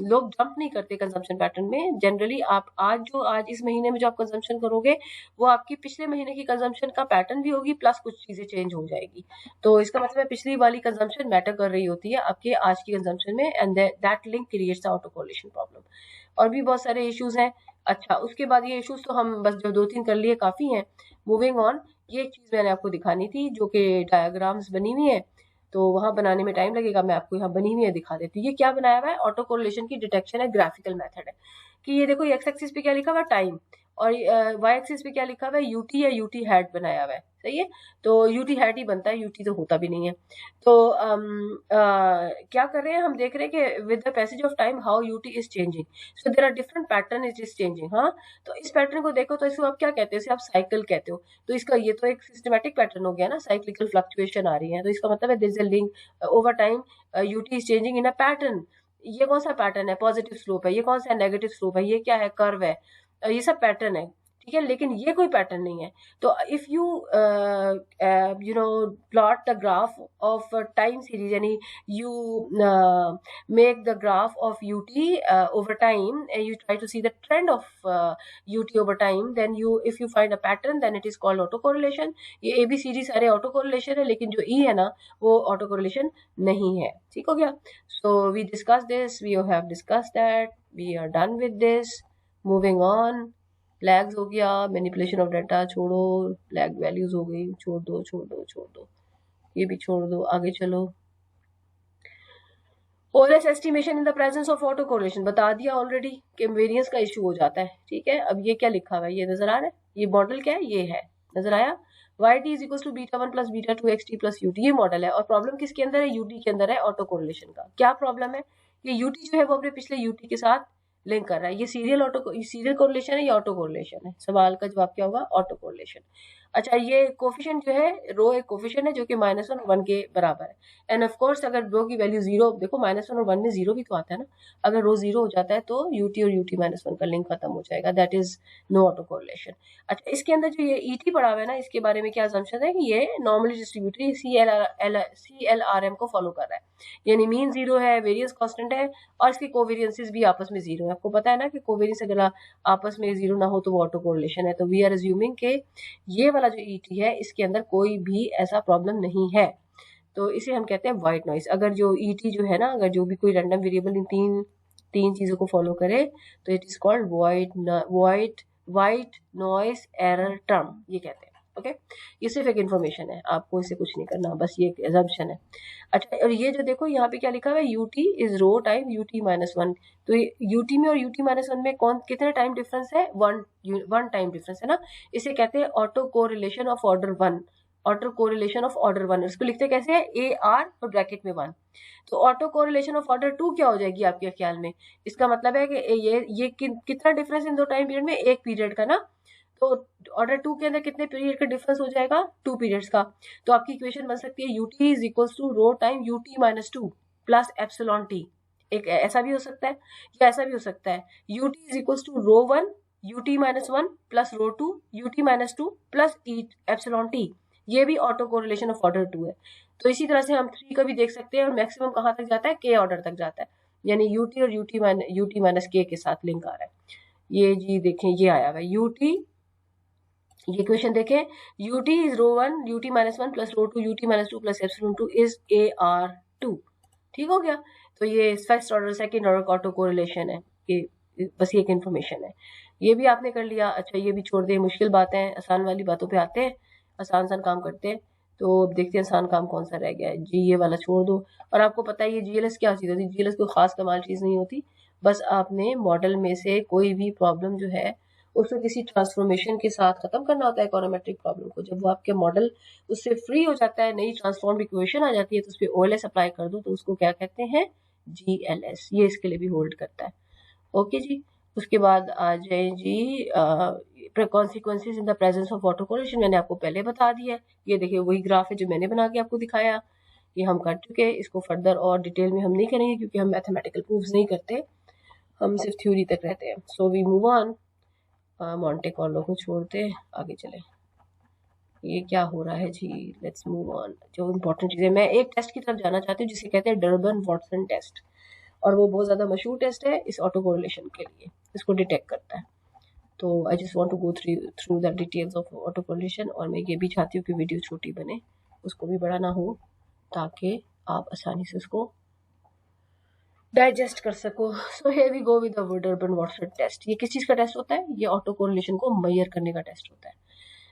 लोग जंप नहीं करते कंजम्पशन पैटर्न में. जनरली आप आज इस महीने में जो आप कंजम्पशन करोगे वो आपकी पिछले महीने की कंजम्पशन का पैटर्न भी होगी, प्लस कुछ चीजें चेंज हो जाएगी. तो इसका मतलब है पिछली वाली कंजम्पशन मैटर कर रही होती है आपके आज की कंजम्पशन में, and that link creates the auto correlation problem. और भी बहुत सारे इश्यूज हैं. अच्छा, उसके बाद ये इश्यूज तो हम बस जो 2-3 कर लिए काफी हैं. मूविंग ऑन, ये एक चीज मैंने आपको दिखानी थी जो कि डायग्राम्स बनी हुई है, तो वहां बनाने में टाइम लगेगा. मैं आपको यहाँ बनी हुई है दिखा देती हूँ. ये क्या बनाया हुआ है? ऑटो कोरिलेशन की डिटेक्शन है, ग्राफिकल मेथड है. कि ये देखो, एक्स एक्सिस पे क्या लिखा हुआ है? टाइम. और वाई एक्सिस पे क्या लिखा हुआ है? यूटी या यूटी हैट बनाया हुआ है. सही है. तो यूटी हैट ही बनता है, यूटी तो होता भी नहीं है. तो क्या कर रहे हैं हम? देख रहे हैं कि with the passage of time how u t is changing. So there are different pattern it is changing. हाँ, तो इस पैटर्न को देखो तो इसको आप क्या कहते हैं? इसे आप साइकिल कहते हो. तो इसका ये तो एक सिस्टमेटिक पैटर्न हो गया ना, साइक्लिकल फ्लक्चुएशन आ रही है. तो इसका मतलब है there is a link over time, u t is changing in a pattern. ये कौन सा पैटर्न है? पॉजिटिव स्लोप है. ये कौन सा नेगेटिव स्लोप है? ये क्या है? कर्व है. ये सब पैटर्न है. ठीक है, लेकिन ये कोई पैटर्न नहीं है. तो if you plot the graph of time series, यानी you make the graph of UT over time and you try to see the trend of UT over time, then you if you find a pattern then it is called auto correlation. ये ABCD सारे auto correlation है, लेकिन जो ई है ना वो auto correlation नहीं है. ठीक हो गया. So we discuss this, we have discuss that, we are done with this. Moving on. Lags हो गया, मैनिपुलेशन ऑफ डाटा छोड़ो, लैग वैल्यूज हो गई, छोड़ दो, ये भी छोड़ दो. आगे चलो. OLS estimation in the presence of auto correlation बता दिया ऑलरेडी कि वेरिएंस का इशू हो जाता है. ठीक है. अब ये क्या लिखा हुआ है? ये नजर आ रहा है? ये मॉडल क्या है? ये है, नजर आया? yt is equal to β1 plus β2 xt plus ut. ये मॉडल है. और प्रॉब्लम किसके अंदर है? यूटी के अंदर है, ऑटो कोरिलेशन का. क्या प्रॉब्लम है? ये यूटी जो है वो अपने पिछले यूटी के साथ लिंक कर रहा है. ये सीरियल कोरिलेशन है या ऑटो कोरिलेशन है? सवाल का जवाब क्या होगा? Auto correlation. अच्छा, ये कोफिशिएंट जो है, रो एक कोफिशिएंट है जो कि -1 और 1 के बराबर है. एंड ऑफ कोर्स अगर रो की वैल्यू 0, देखो -1 और 1 में 0 भी तो आता है ना. अगर रो 0 हो जाता है तो यूटी और यूटी -1 का लिंक खत्म हो जाएगा. That is no autocorrelation. अच्छा, इसके अंदर जो ये ईटी पड़ा हुआ है ना, इसके बारे में क्या असम्पशन है कि ये नॉर्मली डिस्ट्रीब्यूटेड CLRM को फॉलो कर रहा है. यानी मीन 0 है, वेरियंस कांस्टेंट है, और इसके कोवेरियंसेस भी आपस में 0 है. आपको पता है ना कि कोवेरियंस अगर आपस में 0 ना हो तो वो ऑटो कोरिलेशन है. तो वी आर अज्यूमिंग के ये वाला जो ईटी है इसके अंदर कोई भी ऐसा प्रॉब्लम नहीं है. तो इसे हम कहते हैं व्हाइट नॉइस. अगर जो ईटी जो है ना, अगर जो भी कोई रैंडम वेरिएबल इन तीन चीजों को फॉलो करे तो it is called white noise error term, ये कहते हैं. ओके, ये सिर्फ एक इन्फॉर्मेशन है, आपको इसे कुछ नहीं करना, बस ये एक एजम्पशन है. अच्छा, और ये जो देखो यहाँ पे क्या लिखा हुआ है? U t is rho time u t -1. तो यूटी में और यूटी -1 में कितने टाइम डिफरेंस है? वन टाइम डिफरेंस है ना. इसे कहते हैं autocorrelation of order 1. Autocorrelation of order 1. इसको लिखते कैसे है? AR और ब्रैकेट में 1. तो ऑटो कोरिलेशन ऑफ ऑर्डर 2 क्या हो जाएगी आपके ख्याल में? इसका मतलब है कि ये कितना डिफरेंस इन दो टाइम पीरियड में? 1 पीरियड का ना. तो ऑर्डर 2 के अंदर कितने पीरियड का डिफरेंस हो जाएगा? 2 पीरियड्स का. तो आपकी इक्वेशन बन सकती है u t is equal to rho time u t -2 plus epsilon t. एक ऐसा भी हो सकता है या ऐसा भी हो सकता है u t is equal to rho 1 u t -1 plus rho 2 u t -2 plus epsilon t. ये भी ऑटो कोरिलेशन ऑफ ऑर्डर 2 है. तो इसी तरह से हम 3 का भी देख सकते हैं, और मैक्सिमम कहाँ तक जाता है? के ऑर्डर तक जाता है. यानी यूटी और यूटी माइनस के साथ लिंक आ रहा है. ये जी देखें, ये आया हुआ है यूटी. ये इक्वेशन देखें, u t is rho 1 u t -1 plus rho 2 u t -2 plus epsilon 2 is AR2. ठीक हो गया. तो ये first order second order auto correlation है. ये बस ये एक इन्फॉर्मेशन है. ये भी आपने कर लिया. अच्छा, ये भी छोड़ दे, मुश्किल बातें हैं, आसान वाली बातों पे आते हैं, आसान काम करते हैं. तो देखते हैं आसान काम कौन सा रह गया है जी. ये वाला छोड़ दो. और आपको पता है ये GLS क्या चीज़ होती है? GLS कोई खास कमाल चीज़ नहीं होती. बस आपने मॉडल में से कोई भी प्रॉब्लम जो है उसको किसी ट्रांसफॉर्मेशन के साथ खत्म करना होता है इकोनोमेट्रिक प्रॉब्लम को. जब वो आपके मॉडल उससे फ्री हो जाता है, नई ट्रांसफॉर्म्ड इक्वेशन आ जाती है, तो उस पर OLS अप्लाई कर दो, तो उसको क्या कहते हैं? GLS. ये इसके लिए भी होल्ड करता है. ओके जी. उसके बाद आ जाए जी consequences in the presence of auto correlation मैंने आपको पहले बता दिया है। ये देखिए वही ग्राफ है जो मैंने बना के आपको दिखाया, ये हम कर चुके हैं। इसको फर्दर और डिटेल में हम नहीं करेंगे क्योंकि हम मैथमेटिकल प्रूफ्स नहीं करते, हम सिर्फ थ्योरी तक रहते हैं। So we move on, Monte Carlo को छोड़ते आगे चले। ये क्या हो रहा है जी, लेट्स मूव ऑन। जो इम्पोर्टेंट चीज़ है, मैं एक टेस्ट की तरफ जाना चाहती हूँ जिसे कहते हैं डर्बन वाटसन टेस्ट, और वो बहुत ज़्यादा मशहूर टेस्ट है इस ऑटो कोरिलेशन के लिए, इसको डिटेक्ट करता है। तो I just want to go through the details of auto correlation, और मैं ये भी चाहती हूँ कि वीडियो छोटी बने, उसको भी बड़ा ना हो, ताकि आप आसानी से उसको डाइजेस्ट कर सको। So here we go with the Durbin Watson test. ये किस चीज़ का टेस्ट होता है? ये ऑटो कोरिलेशन को मेजर करने का टेस्ट होता है।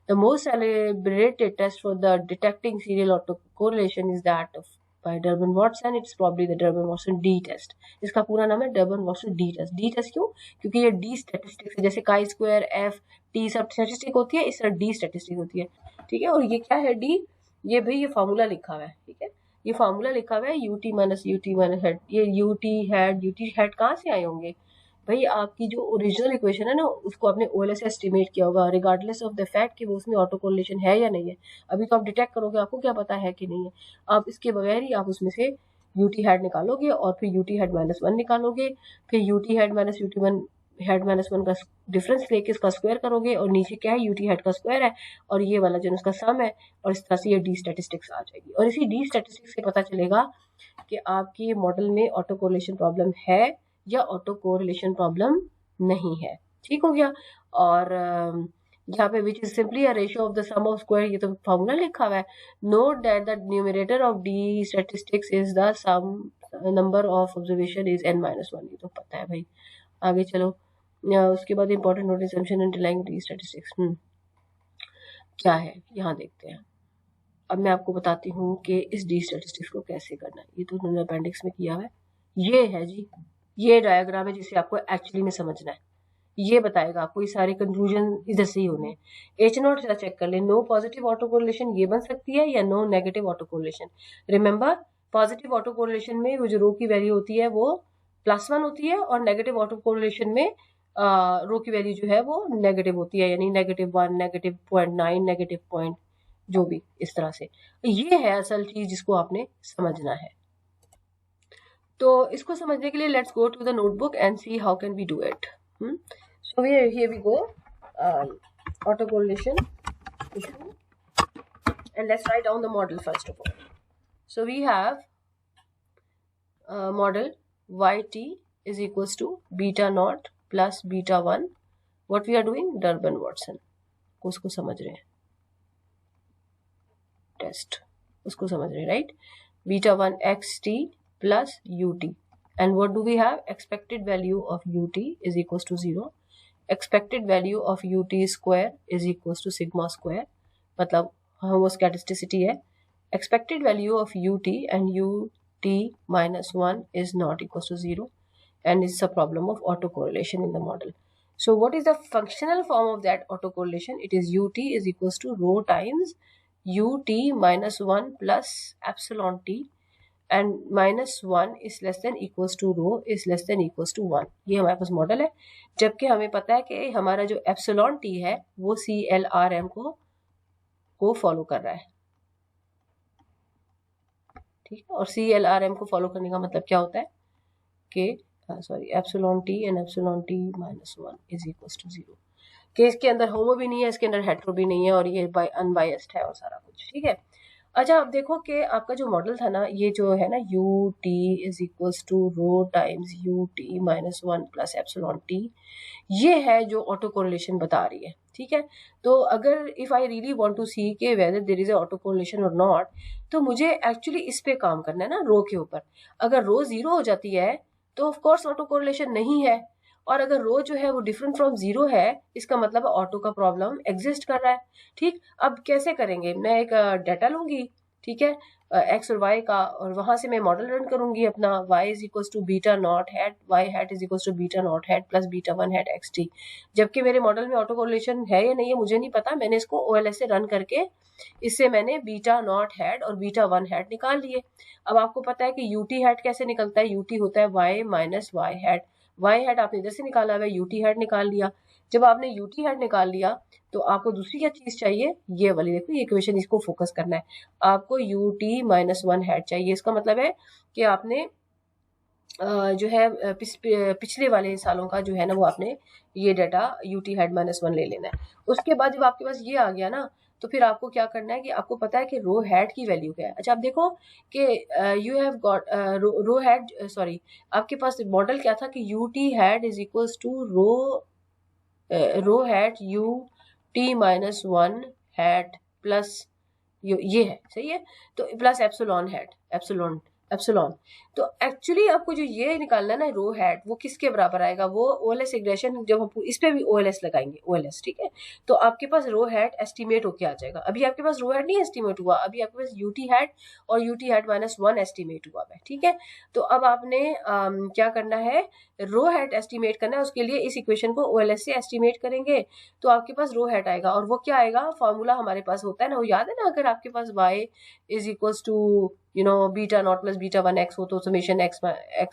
The most celebrated test for the detecting serial autocorrelation is that of by Durbin-Watson. It's probably the Durbin-Watson D test. इसका पूरा नाम है Durbin-Watson D test. D test क्यों? क्योंकि ये D स्टैटिस्टिक्स है, जैसे chi स्क्वायर F T सब स्टैटिस्टिक होती है, इस तरह D स्टैटिस्टिक होती है, ठीक है। और ये क्या है D? ये भाई ये फार्मूला लिखा हुआ है, ठीक है। ये फार्मूला लिखा हुआ है UT माइनस हेड। ये UT हेड कहाँ से आए होंगे भाई? आपकी जो ओरिजिनल इक्वेशन है ना, उसको आपने OLS से एस्टिमेट किया होगा, रिगार्डलेस ऑफ द फैक्ट कि वो उसमें ऑटो कोरिलेशन है या नहीं है। अभी तो आप डिटेक्ट करोगे, आपको क्या पता है कि नहीं है। आप इसके बगैर ही आप उसमें से UT हेड निकालोगे और फिर UT हेड -1 निकालोगे, फिर UT हेड माइनस हेड -1 का डिफरेंस लेके इसका स्क्वायर करोगे, और नीचे क्या है UT हेड का स्क्वायर है और ये वाला जो उसका सम है, और इस तरह से ये D स्टैटिस्टिक्स आ जाएगी। और इसी D स्टैटिस्टिक्स से पता चलेगा कि आपकी मॉडल में ऑटो कोरिलेशन प्रॉब्लम है या ऑटो कोरिलेशन प्रॉब्लम नहीं है, ठीक हो गया। और यहाँ पे which is simply a ratio of the sum of square, ये तो फॉर्मूला लिखा हुआ है। Note that the numerator of D statistics is the sum number of observation is n-1, ये तो पता है भाई। आगे चलो, उसके बाद important note assumption underlying D statistics क्या है यहाँ देखते हैं। अब मैं आपको बताती हूँ कि इस डी स्टैटिस्टिक्स को कैसे करना है। ये तो उन्होंने अपेंडिक्स में किया हुआ है, ये है जी, ये डायग्राम है जिसे आपको एक्चुअली में समझना है। ये बताएगा आपको, ये सारे कंक्लूजन इधर से ही होने। H0 जरा चेक कर ले, नो पॉजिटिव ऑटो कोरिलेशन ये बन सकती है या no negative autocorrelation. Remember, positive autocorrelation में वो जो रो की वैल्यू होती है वो +1 होती है, और नेगेटिव ऑटो कोरिलेशन में रो की वैल्यू जो है वो नेगेटिव होती है, यानी -1, -0.9, नेगेटिव पॉइंट, जो भी इस तरह से। ये है असल चीज जिसको आपने समझना है। तो इसको समझने के लिए let's go to the notebook and see how can we do it. So here we go, auto correlation issue, and let's write down the model first of all. So we have model yt is equals to β0 plus β1. What we are doing? Durbin-Watson को उसको समझ रहे हैं, test उसको समझ रहे हैं, right. β1 xt plus ut, and what do we have? Expected value of ut is equals to 0. Expected value of ut square is equals to sigma square, मतलब वो स्टैटिस्टिसिटी है। Expected value of ut and ut -1 is not equals to 0, and it's a problem of autocorrelation in the model. So what is the functional form of that autocorrelation? It is ut is equals to rho times ut -1 plus epsilon t, and -1 is less than equals to rho is less than equals to 1. ये हमारे पास model है, जबकि हमें पता है कि हमारा जो एप्सिलॉन टी है वो CLRM को फॉलो कर रहा है, ठीक है। और CLRM को फॉलो करने का मतलब क्या होता है कि epsilon T and epsilon t -1 is equals to 0। कि इसके अंदर होमो भी नहीं है, इसके अंदर हेट्रो भी नहीं है, और ये अनबायस्ड है और सारा कुछ, ठीक है। अच्छा, अब देखो कि आपका जो मॉडल था ना, ये जो है ना ut is equals to rho times ut -1 plus epsilon t, ये है जो ऑटो कोरिलेशन बता रही है, ठीक है। तो अगर if I really want to see के whether there is a auto correlation और नॉट, तो मुझे एक्चुअली इस पे काम करना है ना, रो के ऊपर। अगर रो 0 हो जाती है तो ऑफ कोर्स ऑटो कोरिलेशन नहीं है, और अगर रो जो है वो डिफरेंट फ्रॉम 0 है, इसका मतलब ऑटो का प्रॉब्लम एग्जिस्ट कर रहा है, ठीक। अब कैसे करेंगे? मैं एक डाटा लूंगी, ठीक है, एक्स और वाई का, और वहां से मैं मॉडल रन करूंगी अपना y is equals to β0 hat y hat is equals to β0 hat plus β1 hat xt। जबकि मेरे मॉडल में ऑटो कोरिलेशन है या नहीं है मुझे नहीं पता, मैंने इसको OLS से रन करके इससे मैंने β0 हैट और β1 हैट निकाल लिए। अब आपको पता है कि ut हैट कैसे निकलता है, ut होता है y minus Y hat. Y hat आपने इधर से निकाला हुआ है, ut हैट निकाल लिया। जब आपने यूटी हैट निकाल लिया तो आपको दूसरी क्या चीज चाहिए, ये वाली देखो ये इक्वेशन, इसको फोकस करना है। आपको यूटी माइनस वन हैट चाहिए। इसका मतलब है कि आपने जो है पिछले वाले सालों का जो है ना वो आपने ये data UT hat minus one ले लेना है। उसके बाद जब आपके पास ये आ गया ना तो फिर आपको क्या करना है कि आपको पता है कि रो हैट की वैल्यू क्या है। अच्छा आप देखो कि you have got rho hat, sorry आपके पास मॉडल क्या था कि U T hat is equals to rho hat U T minus one hat plus ये है, सही है, तो प्लस एप्सिलॉन हैट, एप्सिलॉन। तो एक्चुअली आपको जो ये निकालना है ना रो हैट, वो किसके बराबर आएगा, वो ओएलएस रिग्रेशन, जब हम इस पे भी ओएलएस लगाएंगे, ओएलएस, ठीक है, तो आपके पास रो हैट एस्टिमेट होके आ जाएगा। अभी आपके पास रो हैट नहीं एस्टिमेट हुआ, अभी आपके पास यूटी हैट और UT hat minus one estimate हुआ है, ठीक है। तो अब आपने क्या करना है, रो हैट एस्टिमेट करना है। उसके लिए इस इक्वेशन को ओएलएस से एस्टिमेट करेंगे तो आपके पास रो हैट आएगा। और वो क्या आएगा, फॉर्मूला हमारे पास होता है ना, वो याद है ना, अगर आपके पास y is equals to beta naught plus beta one X हो तो समेशन एक्स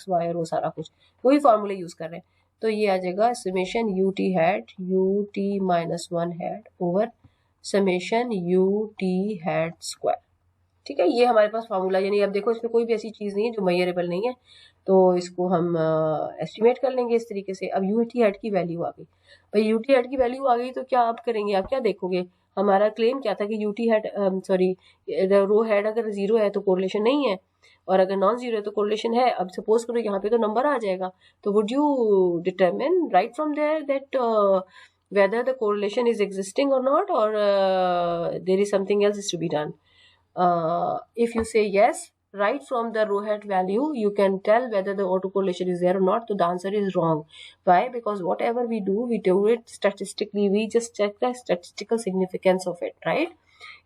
वाई और वो सारा कुछ वही फॉर्मूला यूज कर रहे हैं। तो ये आ जाएगा summation U T hat U T minus one hat over summation U T hat square, ठीक है। ये हमारे पास फॉर्मूला, यानी अब देखो इसमें कोई भी ऐसी चीज नहीं है जो मेजरेबल नहीं है, तो इसको हम एस्टिमेट कर लेंगे इस तरीके से। अब यूटी हेड की वैल्यू आ गई, भाई यूटी हेड की वैल्यू आ गई तो क्या आप करेंगे, आप क्या देखोगे, हमारा क्लेम क्या था कि यूटी हेड सॉरी रो हेड अगर जीरो है तो कोरिलेशन नहीं है, और अगर नॉन जीरो है तो कोरिलेशन है। अब सपोज करो यहाँ पे तो नंबर आ जाएगा, तो would you determine right from there that whether the correlation is existing or not, or there is something else is to be done. If you say yes, right from the row hat value you can tell whether the autocorrelation is there or not. So the answer is wrong. Why? Because whatever we do it statistically, we just check the statistical significance of it, right?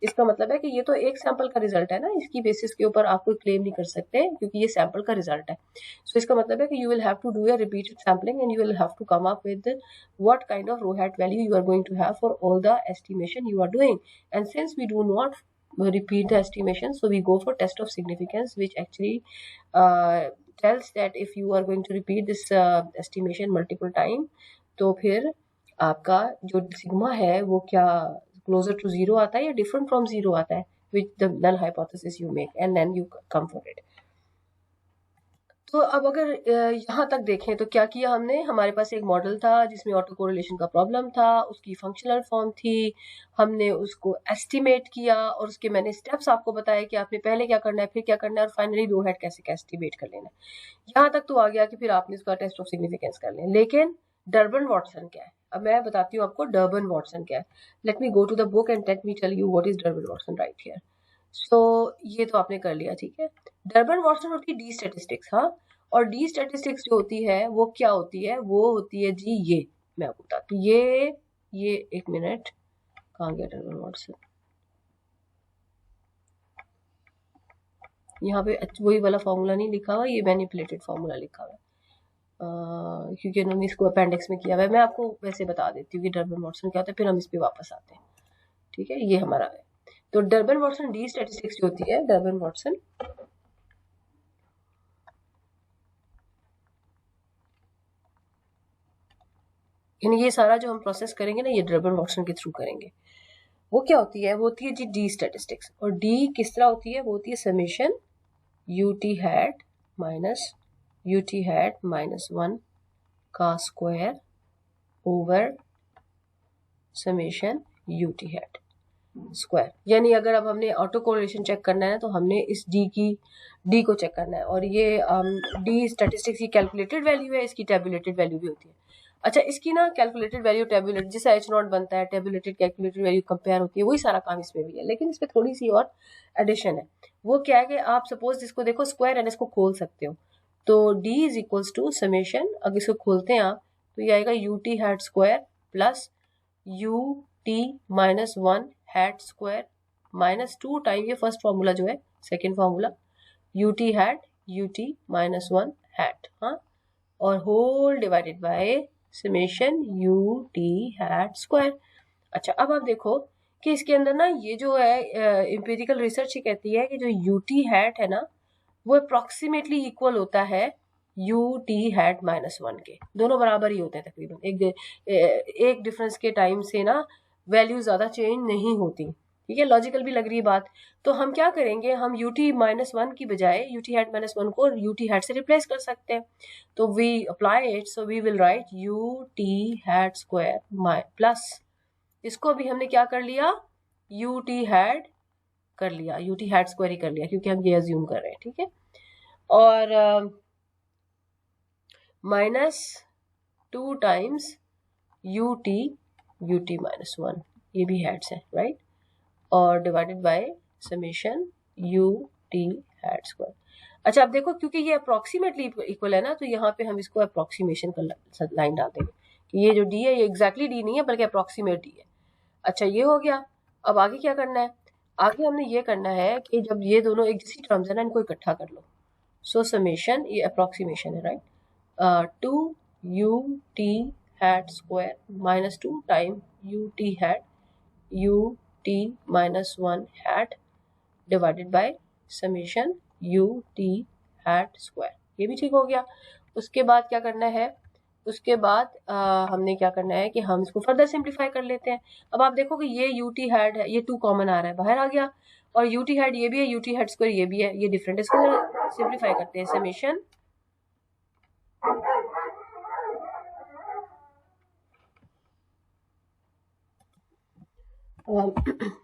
इसका मतलब है कि ये तो एक sample का result है ना, इसकी बेसिस के ऊपर आप कोई क्लेम नहीं कर सकते क्योंकि ये सैंपल का रिजल्ट है। सो इसका मतलब है कि you will have to do a repeated sampling and you will have to come up with what kind of row hat value you are going to have for all the estimation you are doing. And since we do not repeat the estimation, so we go for test of significance, which actually tells that if you are going to repeat this estimation multiple time, तो फिर आपका जो sigma है वो क्या closer to zero आता है या डिफरेंट फ्रॉम जीरो आता है, which the null hypothesis you make and then you come for it. तो अब अगर यहाँ तक देखें तो क्या किया हमने, हमारे पास एक मॉडल था जिसमें ऑटो कोरिलेशन का प्रॉब्लम था, उसकी फंक्शनल फॉर्म थी, हमने उसको एस्टिमेट किया और उसके मैंने स्टेप्स आपको बताया कि आपने पहले क्या करना है, फिर क्या करना है, और फाइनली रो हेड कैसे एस्टिमेट कर लेना है। यहाँ तक तो आ गया कि फिर आपने उसका टेस्ट ऑफ सिग्निफिकेंस कर लें। लेकिन डर्बन वाटसन क्या है, अब मैं बताती हूँ आपको डर्बन वाटसन क्या है। Let me go to the book and let me tell you what is Durbin Watson right here. So ये तो आपने कर लिया, ठीक है। डर्बन वाटसन होती है डी स्टैटिस्टिक्स, हाँ, और डी स्टैटिस्टिक्स जो होती है वो क्या होती है, वो होती है जी ये मैं आपको बताती हूँ, ये एक मिनट, कहाँ गया डर्बन वाटसन, यहाँ पे वही वाला फॉर्मूला नहीं लिखा हुआ, ये मैनिपुलेटेड फॉर्मूला लिखा हुआ है क्योंकि उन्होंने इसको अपेंडिक्स में किया हुआ है। मैं आपको वैसे बता देती हूँ कि डर्बन वाटसन क्या होता है, फिर हम इस पे वापस आते हैं, ठीक है। ये हमारा है, तो डर्बन वाटसन डी स्टैटिस्टिक्स जो होती है, डर्बन वाटसन यानी ये सारा जो हम प्रोसेस करेंगे ना ये डर्बन वाटसन के थ्रू करेंगे। वो क्या होती है, वो होती है जी डी स्टैटिस्टिक्स, और डी किस तरह होती है, वो होती है summation u t hat minus one का square over summation u t hat square. यानी अगर अब हमने ऑटो कोरिलेशन चेक करना है तो हमने इस डी को चेक करना है, और ये डी स्टैटिस्टिक्स की कैलकुलेटेड वैल्यू है, इसकी टेबुलेटेड वैल्यू भी होती है। अच्छा इसकी ना कैलकुलेटेड वैल्यू टेबुलेट जैसे एच नॉट बनता है, टेबुलेटेड कैलकुलेटेड वैल्यू कंपेयर होती है, वही सारा काम इसमें भी है, लेकिन इसमें थोड़ी सी और एडिशन है। वो क्या है कि आप सपोज इसको देखो स्क्वायर एंड इसको खोल सकते हो, तो D is equals to summation, अगर इसको खोलते हैं आप तो ये आएगा U T hat square plus U T minus one hat square minus two time ये फर्स्ट फॉर्मूला जो है second formula U T minus one hat, हाँ, और whole divided by summation U T hat square. अच्छा अब आप देखो कि इसके अंदर ना ये जो है एम्पिरिकल रिसर्च ये कहती है कि जो यू टी हैट है ना वो अप्रॉक्सीमेटली इक्वल होता है you T hat minus one के, दोनों बराबर ही होते हैं तकरीबन, एक डिफरेंस के टाइम से ना वैल्यू ज़्यादा चेंज नहीं होती, ठीक है, लॉजिकल भी लग रही है बात। तो हम क्या करेंगे, हम यू टी माइनस वन की बजाय U T hat minus one को यू टी हैट से रिप्लेस कर सकते हैं। तो we apply it, so we will write U T hat square plus, इसको भी हमने क्या कर लिया, यू टी हैट कर लिया, यू टी हैट स्क्वायर ही कर लिया क्योंकि हम ये अज्यूम कर रहे हैं, ठीक है। और minus 2 times you T minus one, ये भी हैट्स है राइट, और divided by summation U T hat square. अच्छा अब देखो, क्योंकि ये अप्रोक्सीमेटली इक्वल है ना, तो यहाँ पे हम इसको अप्रोक्सीमेशन का लाइन डाल देंगे कि ये जो डी है ये एग्जैक्टली डी नहीं है बल्कि अप्रोक्सीमेट डी है। अच्छा ये हो गया। अब आगे क्या करना है, आगे हमने ये करना है कि जब ये दोनों एक जैसी टर्म्स है ना, इनको इकट्ठा कर लो। सो समेशन, ये अप्रोक्सीमेशन है right, 2 you T hat square minus 2 time you T minus one hat divided by summation U T hat square, ये भी ठीक हो गया। उसके बाद क्या करना है, उसके बाद हमने क्या करना है कि हम इसको फर्दर सिंप्लीफाई कर लेते हैं। अब आप देखो कि ये यू टी हैट है, ये 2 कॉमन आ रहा है, बाहर आ गया, और यू टी हैट ये भी है, यू टी हैट स्क्वायर ये भी है, ये डिफरेंट है, इसको सिंप्लीफाई करते हैं। Summation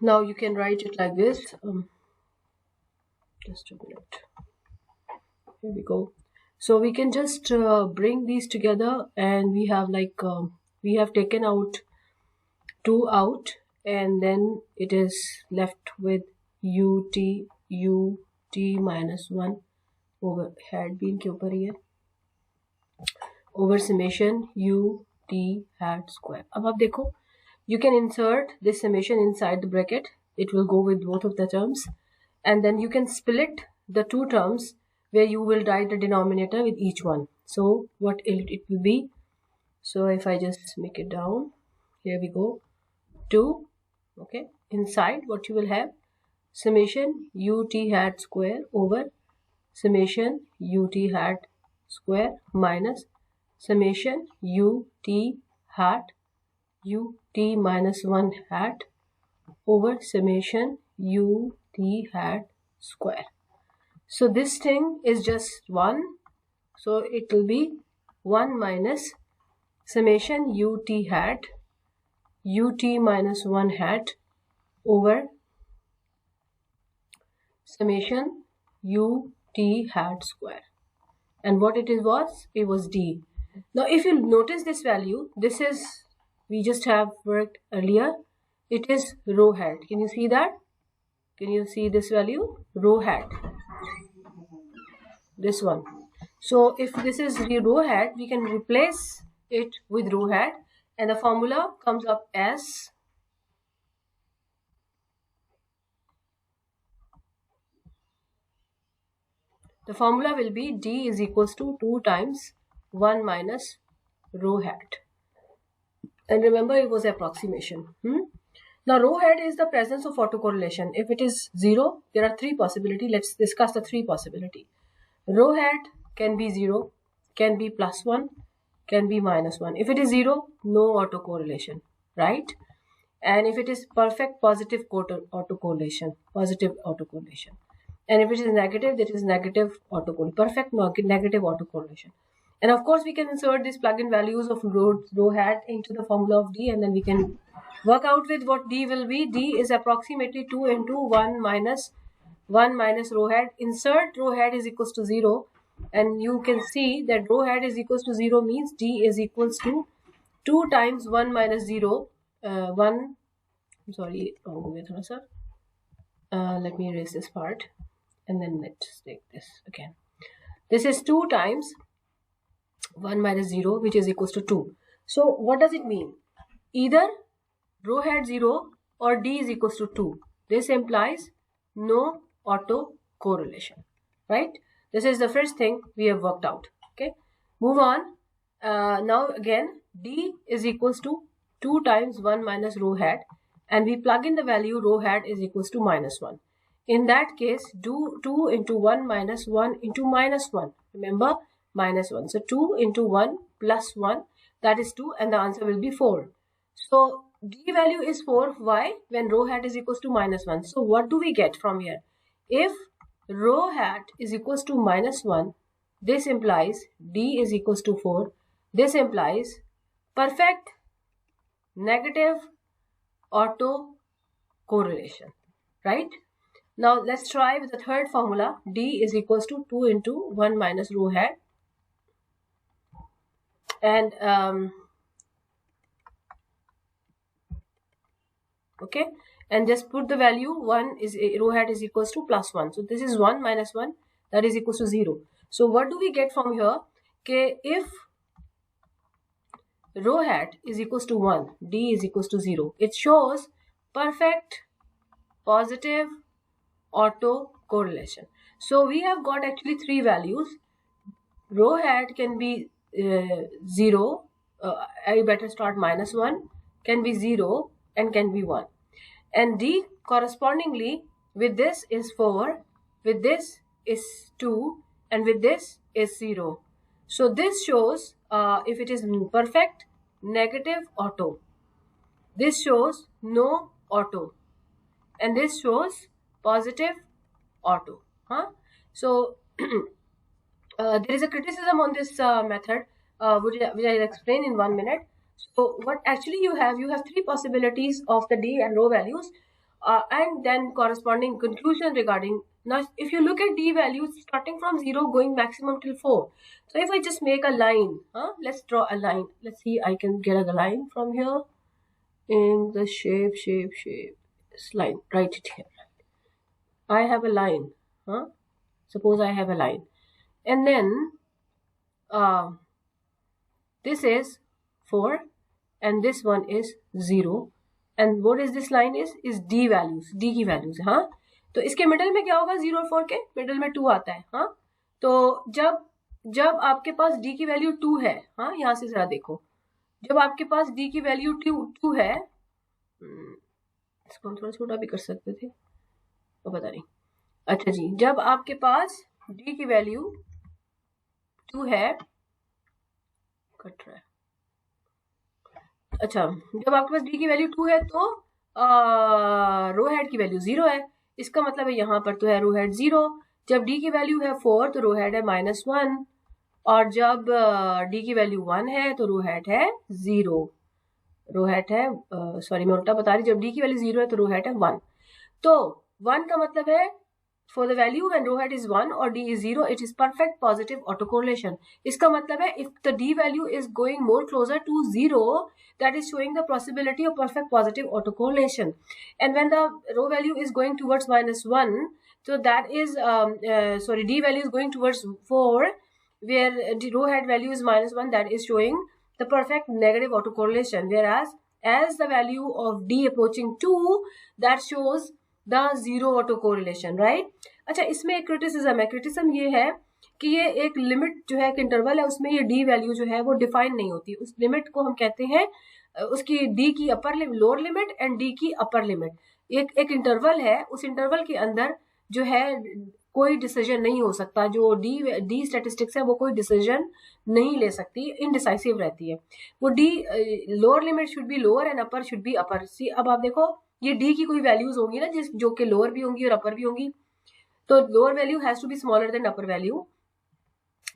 now you can write it like this, just a minute, here we go. So we can just bring these together, and we have like we have taken out 2 out, and then it is left with ut minus 1 over hat भी इनके ऊपर ही है, over summation ut hat square. अब आप देखो, you can insert this summation inside the bracket, it will go with both of the terms, and then you can split the 2 terms where you will write the denominator with each one. So what it will be, so if I just make it down, here we go, 2, okay, inside what you will have, summation ut hat square over summation ut hat square minus summation ut hat ut minus 1 hat over summation ut hat square. So this thing is just 1, so it will be 1 minus summation ut hat ut minus 1 hat over summation ut hat square, and what it was d. Now if you notice this value, this is, we just have worked earlier, it is rho hat. Can you see that? Can you see this value, rho hat, this one? So if this is the rho hat, we can replace it with rho hat, and the formula comes up as the formula will be d is equals to 2 times 1 minus rho hat. And remember, it was approximation. Now rho hat is the presence of autocorrelation. If it is 0, there are 3 possibilities. Let's discuss the 3 possibilities. Rho hat can be 0, can be plus 1, can be minus 1. If it is 0, no autocorrelation, right? And if it is perfect, positive autocorrelation, positive autocorrelation. And if it is negative, that is negative autocorrelation, perfect negative autocorrelation. And of course, we can insert these plug-in values of rho hat into the formula of d, and then we can work out with what d will be. D is approximately 2 into 1 minus rho hat. Insert rho hat is equals to 0, and you can see that rho hat is equals to 0 means d is equals to 2 times 1 minus 0. 1, I'm sorry, let me erase this part, and then let's take this again. This is 2 times 1 minus 0, which is equals to 2. So what does it mean? Either rho hat 0 or d is equals to 2. This implies no autocorrelation, right? This is the first thing we have worked out. Okay, move on. Now again, d is equals to 2 times 1 minus rho hat, and we plug in the value rho hat is equals to minus 1. In that case, do 2 into 1 minus 1 into minus 1. Remember, minus 1. So 2 into 1 plus 1, that is 2, and the answer will be 4. So D value is 4. Why? When rho hat is equals to minus 1. So what do we get from here? If rho hat is equals to minus 1, this implies D is equals to 4. This implies perfect negative auto correlation, right? Now let's try with the third formula. D is equals to 2 into 1 minus rho hat, and okay, and just put the value 1 is rho hat is equals to plus 1. So this is 1 minus 1, that is equals to 0. So what do we get from here? Okay, if rho hat is equals to 1, D is equals to 0, it shows perfect positive auto correlation. So we have got actually 3 values. Rho hat can be 0, I better start minus 1, can be 0, and can be 1. And D correspondingly with this is 4, with this is 2, and with this is 0. So this shows if it is perfect negative auto, this shows no auto, and this shows positive auto. So there is a criticism on this method, which I'll explain in 1 minute. So what actually you have 3 possibilities of the D and rho values, and then corresponding conclusion regarding. Now if you look at D values starting from 0 going maximum till 4. So if I just make a line, let's draw a line. Let's see, I can get a line from here in the shape this line, write it here. I have a line, suppose I have a line, and then this is 4 and this one is 0, and what is this line is D values, D की values. तो इसके middle में क्या होगा? 0 और 4 के middle में 2 आता है. तो जब आपके पास D की वैल्यू 2 है, यहाँ से जरा देखो, जब आपके पास D की वैल्यू 2 है, इसको हम थोड़ा छोटा भी कर सकते थे, तो पता नहीं. अच्छा जी, जब आपके पास D की वैल्यू 2 है, कट रहा है. अच्छा, जब आपके पास D की वैल्यू 2 है तो रो हेड की वैल्यू 0 है. इसका मतलब है यहाँ पर तो है रो हेड 0. जब D की वैल्यू है 4 तो रो हेड है -1, और जब D की वैल्यू 1 है तो रो हेड है 0. रो हेड है सॉरी मैं उल्टा बता रही, जब D की वैल्यू 0 है तो रो हेड है 1. तो 1 का मतलब है for the value when rho hat is 1 or D is 0, it is perfect positive autocorrelation. इसका मतलब है if the D value is going more closer to 0, that is showing the possibility of perfect positive autocorrelation. And when the rho value is going towards -1, so that is D value is going towards 4, where the rho hat value is -1, that is showing the perfect negative autocorrelation. Whereas as the value of D approaching 2, that shows the zero autocorrelation, right? अच्छा, इसमें एक criticism है. Criticism ये है कि ये एक limit जो है, एक इंटरवल है, उसमें ये D वैल्यू जो है वो डिफाइन नहीं होती. उस लिमिट को हम कहते हैं उसकी D की upper lower limit and D की अपर लिमिट. एक इंटरवल है, उस इंटरवल के अंदर जो है कोई डिसीजन नहीं हो सकता. जो D स्टैटिस्टिक्स है वो कोई डिसीजन नहीं ले सकती, इनडिसाइसिव रहती है. वो D lower limit should be lower and upper should be upper. See अब आप देखो, ये D की कोई वैल्यूज होंगी ना जो कि लोअर भी होंगी और अपर भी होंगी. तो lower value has to be smaller than upper value.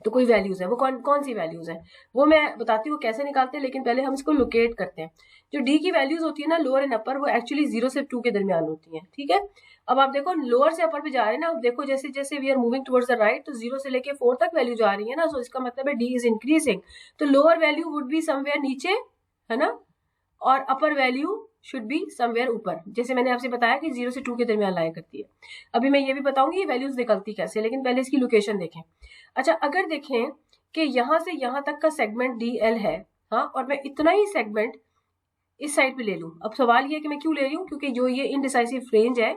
तो कोई वैल्यूज है, वो कौन सी वैल्यूज है वो मैं बताती हूँ कैसे निकालते हैं, लेकिन पहले हम इसको लोकेट करते हैं. जो D की वैल्यूज होती है ना लोअर एंड अपर, वो एक्चुअली 0 से 2 के दरमियान होती हैं. ठीक है, अब आप देखो लोअर से अपर पे जा रहे हैं ना. अब देखो जैसे जैसे we are moving towards the right, तो 0 से लेके 4 तक वैल्यू जा रही है ना. सो इसका मतलब है D इज इंक्रीजिंग. तो lower value would be somewhere नीचे, है ना, और अपर वैल्यू शुड बी समवेयर ऊपर. जैसे मैंने आपसे बताया कि 0 से 2 के दरमियान लाया करती है. अभी मैं ये भी बताऊंगी ये वैल्यूज निकलती कैसे, लेकिन पहले इसकी लोकेशन देखें. अच्छा, अगर देखें कि यहाँ से यहाँ तक का सेगमेंट DL है, और मैं इतना ही सेगमेंट इस साइड पे ले लूँ. अब सवाल ये है कि मैं क्यों ले रही हूँ, क्योंकि जो ये इनडिसाइसिव रेंज है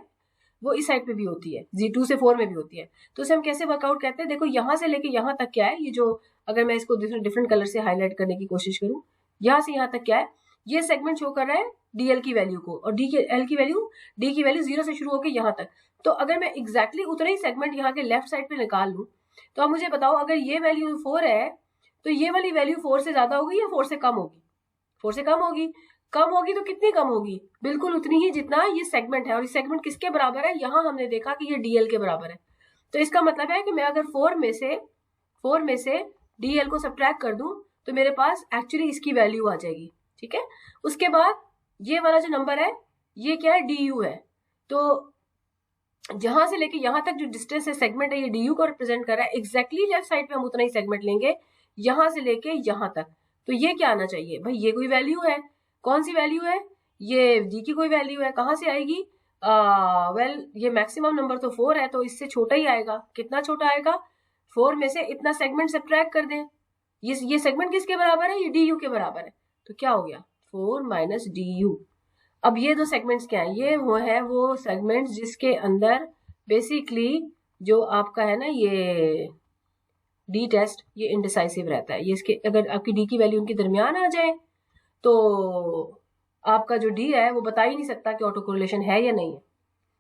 वो इस साइड पे भी होती है, 2 से 4 में भी होती है. तो उसे हम कैसे वर्कआउट करते हैं? देखो यहाँ से लेके यहाँ तक क्या है, ये जो अगर मैं इसको डिफरेंट कलर से हाईलाइट करने की कोशिश करूँ, यहाँ से यहाँ तक क्या है, ये सेगमेंट शो कर रहा है DL की वैल्यू को, और D की वैल्यू 0 से शुरू होकर यहाँ तक. तो अगर मैं एग्जैक्टली उतना ही सेगमेंट यहाँ के लेफ्ट साइड पे निकाल लूँ, तो अब मुझे बताओ, अगर ये वैल्यू 4 है तो ये वाली वैल्यू 4 से ज्यादा होगी या 4 से कम होगी? 4 से कम होगी। कम होगी तो कितनी कम होगी? बिल्कुल उतनी ही जितना ये सेगमेंट है। और ये सेगमेंट किसके बराबर है? यहाँ हमने देखा कि ये डीएल के बराबर है। तो इसका मतलब है कि मैं अगर 4 में से डीएल को सब्ट्रैक्ट कर दूं तो मेरे पास एक्चुअली इसकी वैल्यू आ जाएगी। ठीक है, उसके बाद ये वाला जो नंबर है ये क्या है? डी है। तो जहां से लेके यहां तक जो डिस्टेंस है, सेगमेंट है, ये डी को रिप्रेजेंट कर रहा है। एग्जैक्टली लेफ्ट साइड पे हम उतना ही सेगमेंट लेंगे यहां से लेके यहां तक। तो ये क्या आना चाहिए भाई? ये कोई वैल्यू है। कौन सी वैल्यू है? ये डी की कोई वैल्यू है। कहां से आएगी? ये मैक्सिमम नंबर तो 4 है, तो इससे छोटा ही आएगा। कितना छोटा आएगा? 4 में से इतना सेगमेंट सब्ट्रैक्ट कर दें। ये सेगमेंट किसके बराबर है? ये डी यू के बराबर है। तो क्या हो गया? 4 माइनस डी यू। अब ये दो सेगमेंट्स क्या है? ये वो सेगमेंट्स जिसके अंदर बेसिकली जो आपका है ना, ये डी टेस्ट, ये इनडिसाइसिव रहता है। ये इसके अगर आपकी डी की वैल्यू उनके दरमियान आ जाए तो आपका जो डी है वो बता ही नहीं सकता कि ऑटो कोरिलेशन है या नहीं है,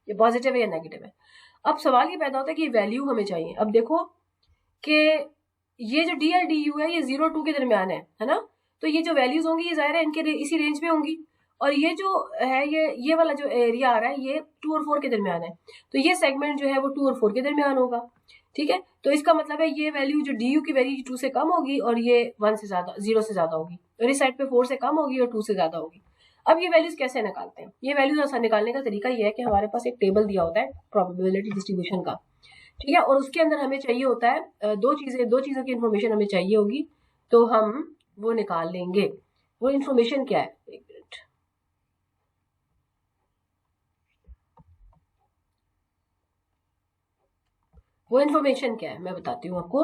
ये पॉजिटिव है या नेगेटिव है। अब सवाल ये पैदा होता है कि वैल्यू हमें चाहिए। अब देखो कि ये जो डी और डी यू है ये 0-2 के दरमियान है ना। तो ये जो वैल्यूज होंगी ये जाहिर है इनके इसी रेंज में होंगी। और ये जो है ये वाला जो एरिया आ रहा है ये 2 और 4 के दरमियान है। तो ये सेगमेंट जो है वो 2 और 4 के दरमियान होगा। ठीक है, तो इसका मतलब है ये वैल्यू जो डी यू की वैल्यू 2 से कम होगी और ये 1 से ज्यादा, 0 से ज्यादा होगी। और इस साइड पे 4 से कम होगी और 2 से ज्यादा होगी। अब ये वैल्यूज कैसे निकालते हैं? ये वैल्यूज निकालने का तरीका ये है कि हमारे पास एक टेबल दिया होता है प्रोबेबिलिटी डिस्ट्रीब्यूशन का। ठीक है, और उसके अंदर हमें चाहिए होता है दो चीजों की इंफॉर्मेशन हमें चाहिए होगी। तो हम वो निकाल लेंगे। वो इंफॉर्मेशन क्या है? एक मिनट, वो इंफॉर्मेशन क्या है मैं बताती हूँ आपको।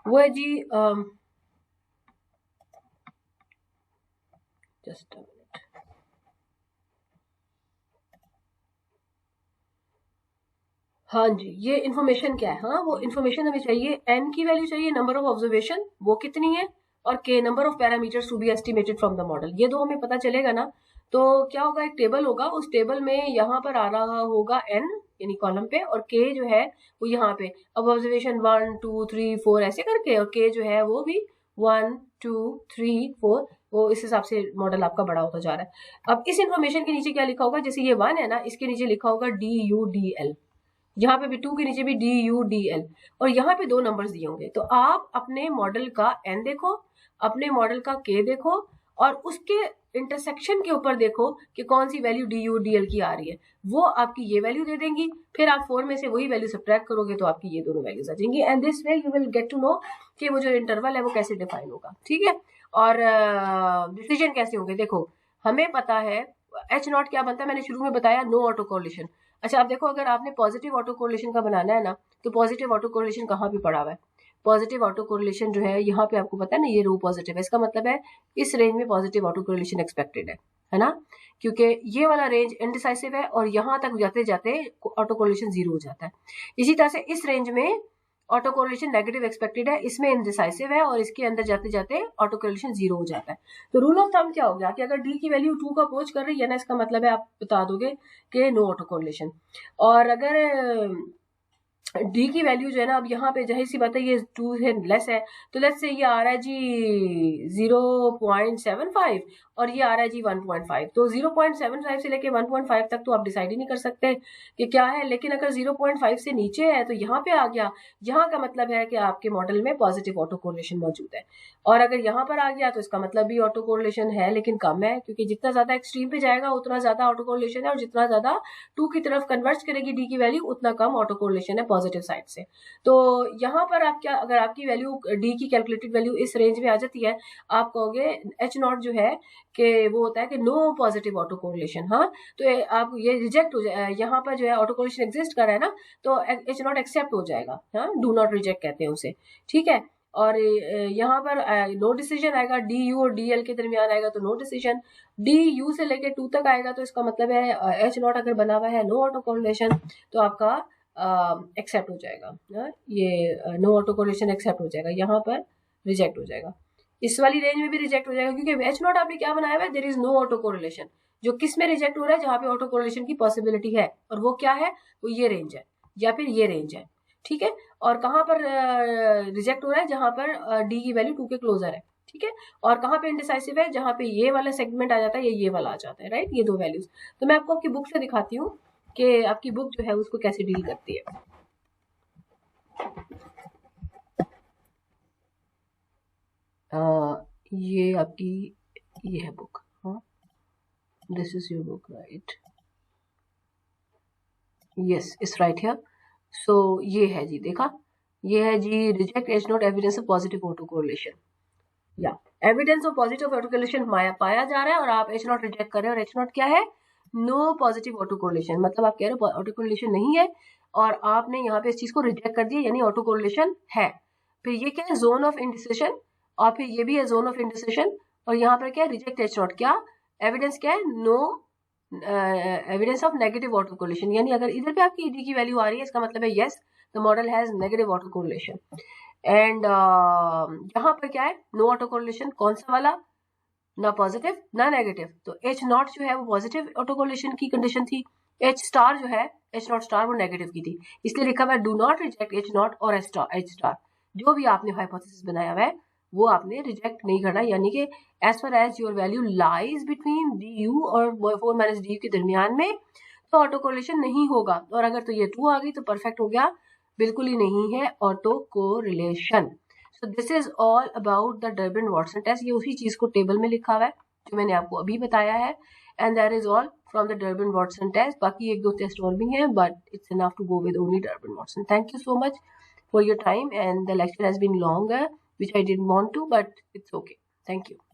वो है जी जस्ट अ मिनट। हाँ जी, ये इन्फॉर्मेशन क्या है? हाँ, वो इन्फॉर्मेशन हमें चाहिए। एन की वैल्यू चाहिए, नंबर ऑफ ऑब्जर्वेशन वो कितनी है, और K number of parameters to be estimated from the model. ये दो हमें पता चलेगा ना। तो क्या होगा? एक टेबल होगा, उस टेबल में यहाँ पर आ रहा होगा एन यानी कॉलम पे, और के जो है वो यहाँ पे। अब ऑब्जर्वेशन 1 2 3 4 ऐसे करके, और के जो है वो भी 1 2 3 4, वो इस हिसाब से मॉडल आपका बड़ा होता जा रहा है। अब इस इन्फॉर्मेशन के नीचे क्या लिखा होगा? जैसे ये 1 है ना, इसके नीचे लिखा होगा डी यू डी एल। यहाँ पे भी 2 के नीचे भी डी यू डी एल, और यहाँ पे 2 नंबर्स दिए होंगे। तो आप अपने मॉडल का एन देखो, अपने मॉडल का के देखो, और उसके इंटरसेक्शन के ऊपर देखो कि कौन सी value d u d l की आ रही है। वो आपकी ये वैल्यू दे देंगी। फिर आप 4 में से वही वैल्यू सब्ट्रैक्ट करोगे तो आपकी ये दोनों वैल्यूज आ जाएंगी। And this way you will get to know कि वो जो इंटरवल है वो कैसे डिफाइन होगा। ठीक है, और डिसीजन कैसे होंगे? देखो, हमें पता है एच नॉट क्या बनता है, मैंने शुरू में बताया, नो ऑटो कोरिलेशन। अच्छा, अब देखो, अगर आपने पॉजिटिव ऑटो कोरिलेशन का बनाना है ना, तो पॉजिटिव ऑटो कोरिलेशन कहाँ पे पड़ा हुआ है? पॉजिटिव ऑटो कोरिलेशन जो है यहाँ पे आपको पता है ना, ये रो पॉजिटिव है। इसका मतलब है इस रेंज में पॉजिटिव ऑटो कोरिलेशन एक्सपेक्टेड है ना, क्योंकि ये वाला रेंज इनडिसाइसिव है और यहाँ तक जाते जाते ऑटो कोरिलेशन 0 हो जाता है। इसी तरह से इस रेंज में ऑटो कोरिलेशन नेगेटिव एक्सपेक्टेड है, इसमें इनडिसाइसिव है, और इसके अंदर जाते जाते ऑटो कोरिलेशन 0 हो जाता है। तो रूल ऑफ थंब क्या हो गया कि अगर डी की वैल्यू 2 को अप्रोच कर रही है ना, इसका मतलब है आप बता दोगे कि नो ऑटो कोरिलेशन। और अगर डी की वैल्यू जो है ना, अब यहाँ पे जाहिर सी बात है ये 2 से लेस है, तो लेट्स से ये आ रहा है जी 0.75 और ये आ रहा है जी 1.5। तो 0.75 से लेके 1.5 तक तो आप डिसाइड ही नहीं कर सकते कि क्या है। लेकिन अगर 0.5 से नीचे है तो यहाँ पे आ गया, यहाँ का मतलब है कि आपके मॉडल में पॉजिटिव ऑटो कोरिलेशन मौजूद है। और अगर यहाँ पर आ गया तो इसका मतलब भी ऑटो कोरिलेशन है, लेकिन कम है, क्योंकि जितना ज्यादा एक्सट्रीम पे जाएगा उतना ज्यादा ऑटो कोरिलेशन है, और जितना ज्यादा 2 की तरफ कन्वर्ट करेगी डी की वैल्यू उतना कम ऑटो कोरिलेशन है पॉजिटिव साइड से। तो यहाँ पर आप क्या, अगर आपकी वैल्यू डी की कैलकुलेटेड वैल्यू इस रेंज में आ जाती है, आप कहोगे एच नॉट जो है कि वो होता है कि नो पॉजिटिव ऑटो कोरिलेशन। हाँ, तो आप ये रिजेक्ट हो जाए, यहाँ पर जो है ऑटो कोरिलेशन एग्जिस्ट कर रहा है ना, तो एच नॉट एक्सेप्ट हो जाएगा। हाँ, डू नॉट रिजेक्ट कहते हैं उसे। ठीक है, और यहाँ पर नो डिसीजन आएगा, डी यू और डी एल के दरमियान आएगा तो नो डिसीजन। डी यू से लेके 2 तक आएगा तो इसका मतलब है एच नॉट अगर बना हुआ है नो ऑटो कोरिलेशन, तो आपका एक्सेप्ट हो जाएगा। ये नो ऑटो कोरिलेशन एक्सेप्ट हो जाएगा, यहाँ पर रिजेक्ट हो जाएगा। इस वाली रेंज में भी रिजेक्ट हो जाएगा, क्योंकि एच नॉट आपने क्या बनाया हुआ है, there is no autocorrelation. जो किस में रिजेक्ट हो रहा है? जहाँ पे ऑटो कोरिलेशन की पॉसिबिलिटी है, और वो क्या है? वो ये रेंज है या फिर ये रेंज है। ठीक है, और कहाँ पर रिजेक्ट हो रहा है, जहां पर डी की वैल्यू 2 के क्लोजर है, ठीक है, और कहाँ पे इंडिसाइसिव है, जहां पे ये वाला सेगमेंट आ जाता है या ये वाला आ जाता है, राइट, ये दो वैल्यूज। तो मैं आपको आपकी बुक से दिखाती हूँ कि आपकी बुक जो है उसको कैसे डील करती है। ये आपकी ये है बुक, हाँ, this is your book, right, yes it's right here. So ये है जी, देखा, ये है जी reject H not evidence of positive autocorrelation, या evidence of positive autocorrelation पाया जा रहा है और आप एच नॉट रिजेक्ट कर रहे हो, और एच नॉट क्या है, नो पॉजिटिव ऑटो कोरिलेशन, मतलब आप कह रहे हो ऑटो कोरिलेशन नहीं है और आपने यहाँ पे इस चीज को रिजेक्ट कर दिया, यानी ऑटो कोरिलेशन है। फिर ये क्या है, जोन ऑफ इंडिसिशन, और फिर ये भी है जोन ऑफ इंडिसिशन, और यहाँ पर क्या है, रिजेक्ट एच नॉट, क्या एविडेंस, क्या है, no evidence of negative auto correlation, यानी अगर इधर पे आपकी ईडी की वैल्यू आ रही है इसका मतलब है yes the model has negative auto correlation. And यहाँ पर क्या है, नो ऑटो कोरिलेशन, कौन सा वाला, ना पॉजिटिव ना नेगेटिव, तो एच नॉट जो है वो पॉजिटिव ऑटो कोरिलेशन की कंडीशन थी, एच स्टार जो है, एच नॉट स्टार वो नेगेटिव की थी, इसलिए लिखा हुआ है do not reject H not और एच स्टार, जो भी आपने हाइपोथेसिस बनाया हुआ है वो आपने रिजेक्ट नहीं करना, यानी कि as far as your value lies between D U और 4 माइनस डी यू के दरमियान में, तो ऑटो कोरिलेशन नहीं होगा, और अगर तो ये ट्रू आ गई तो परफेक्ट हो गया, बिल्कुल ही नहीं है autocorrelation. So this is all about the Durbin Watson test, ये उसी चीज को टेबल में लिखा हुआ है जो मैंने आपको अभी बताया है, and that is all from the Durbin Watson test. बाकी एक दो टेस्ट और भी हैं but it's enough to go with only Durbin Watson. Thank you so much for your time, and the lecture has been longer which I didn't want to, but it's okay. Thank you.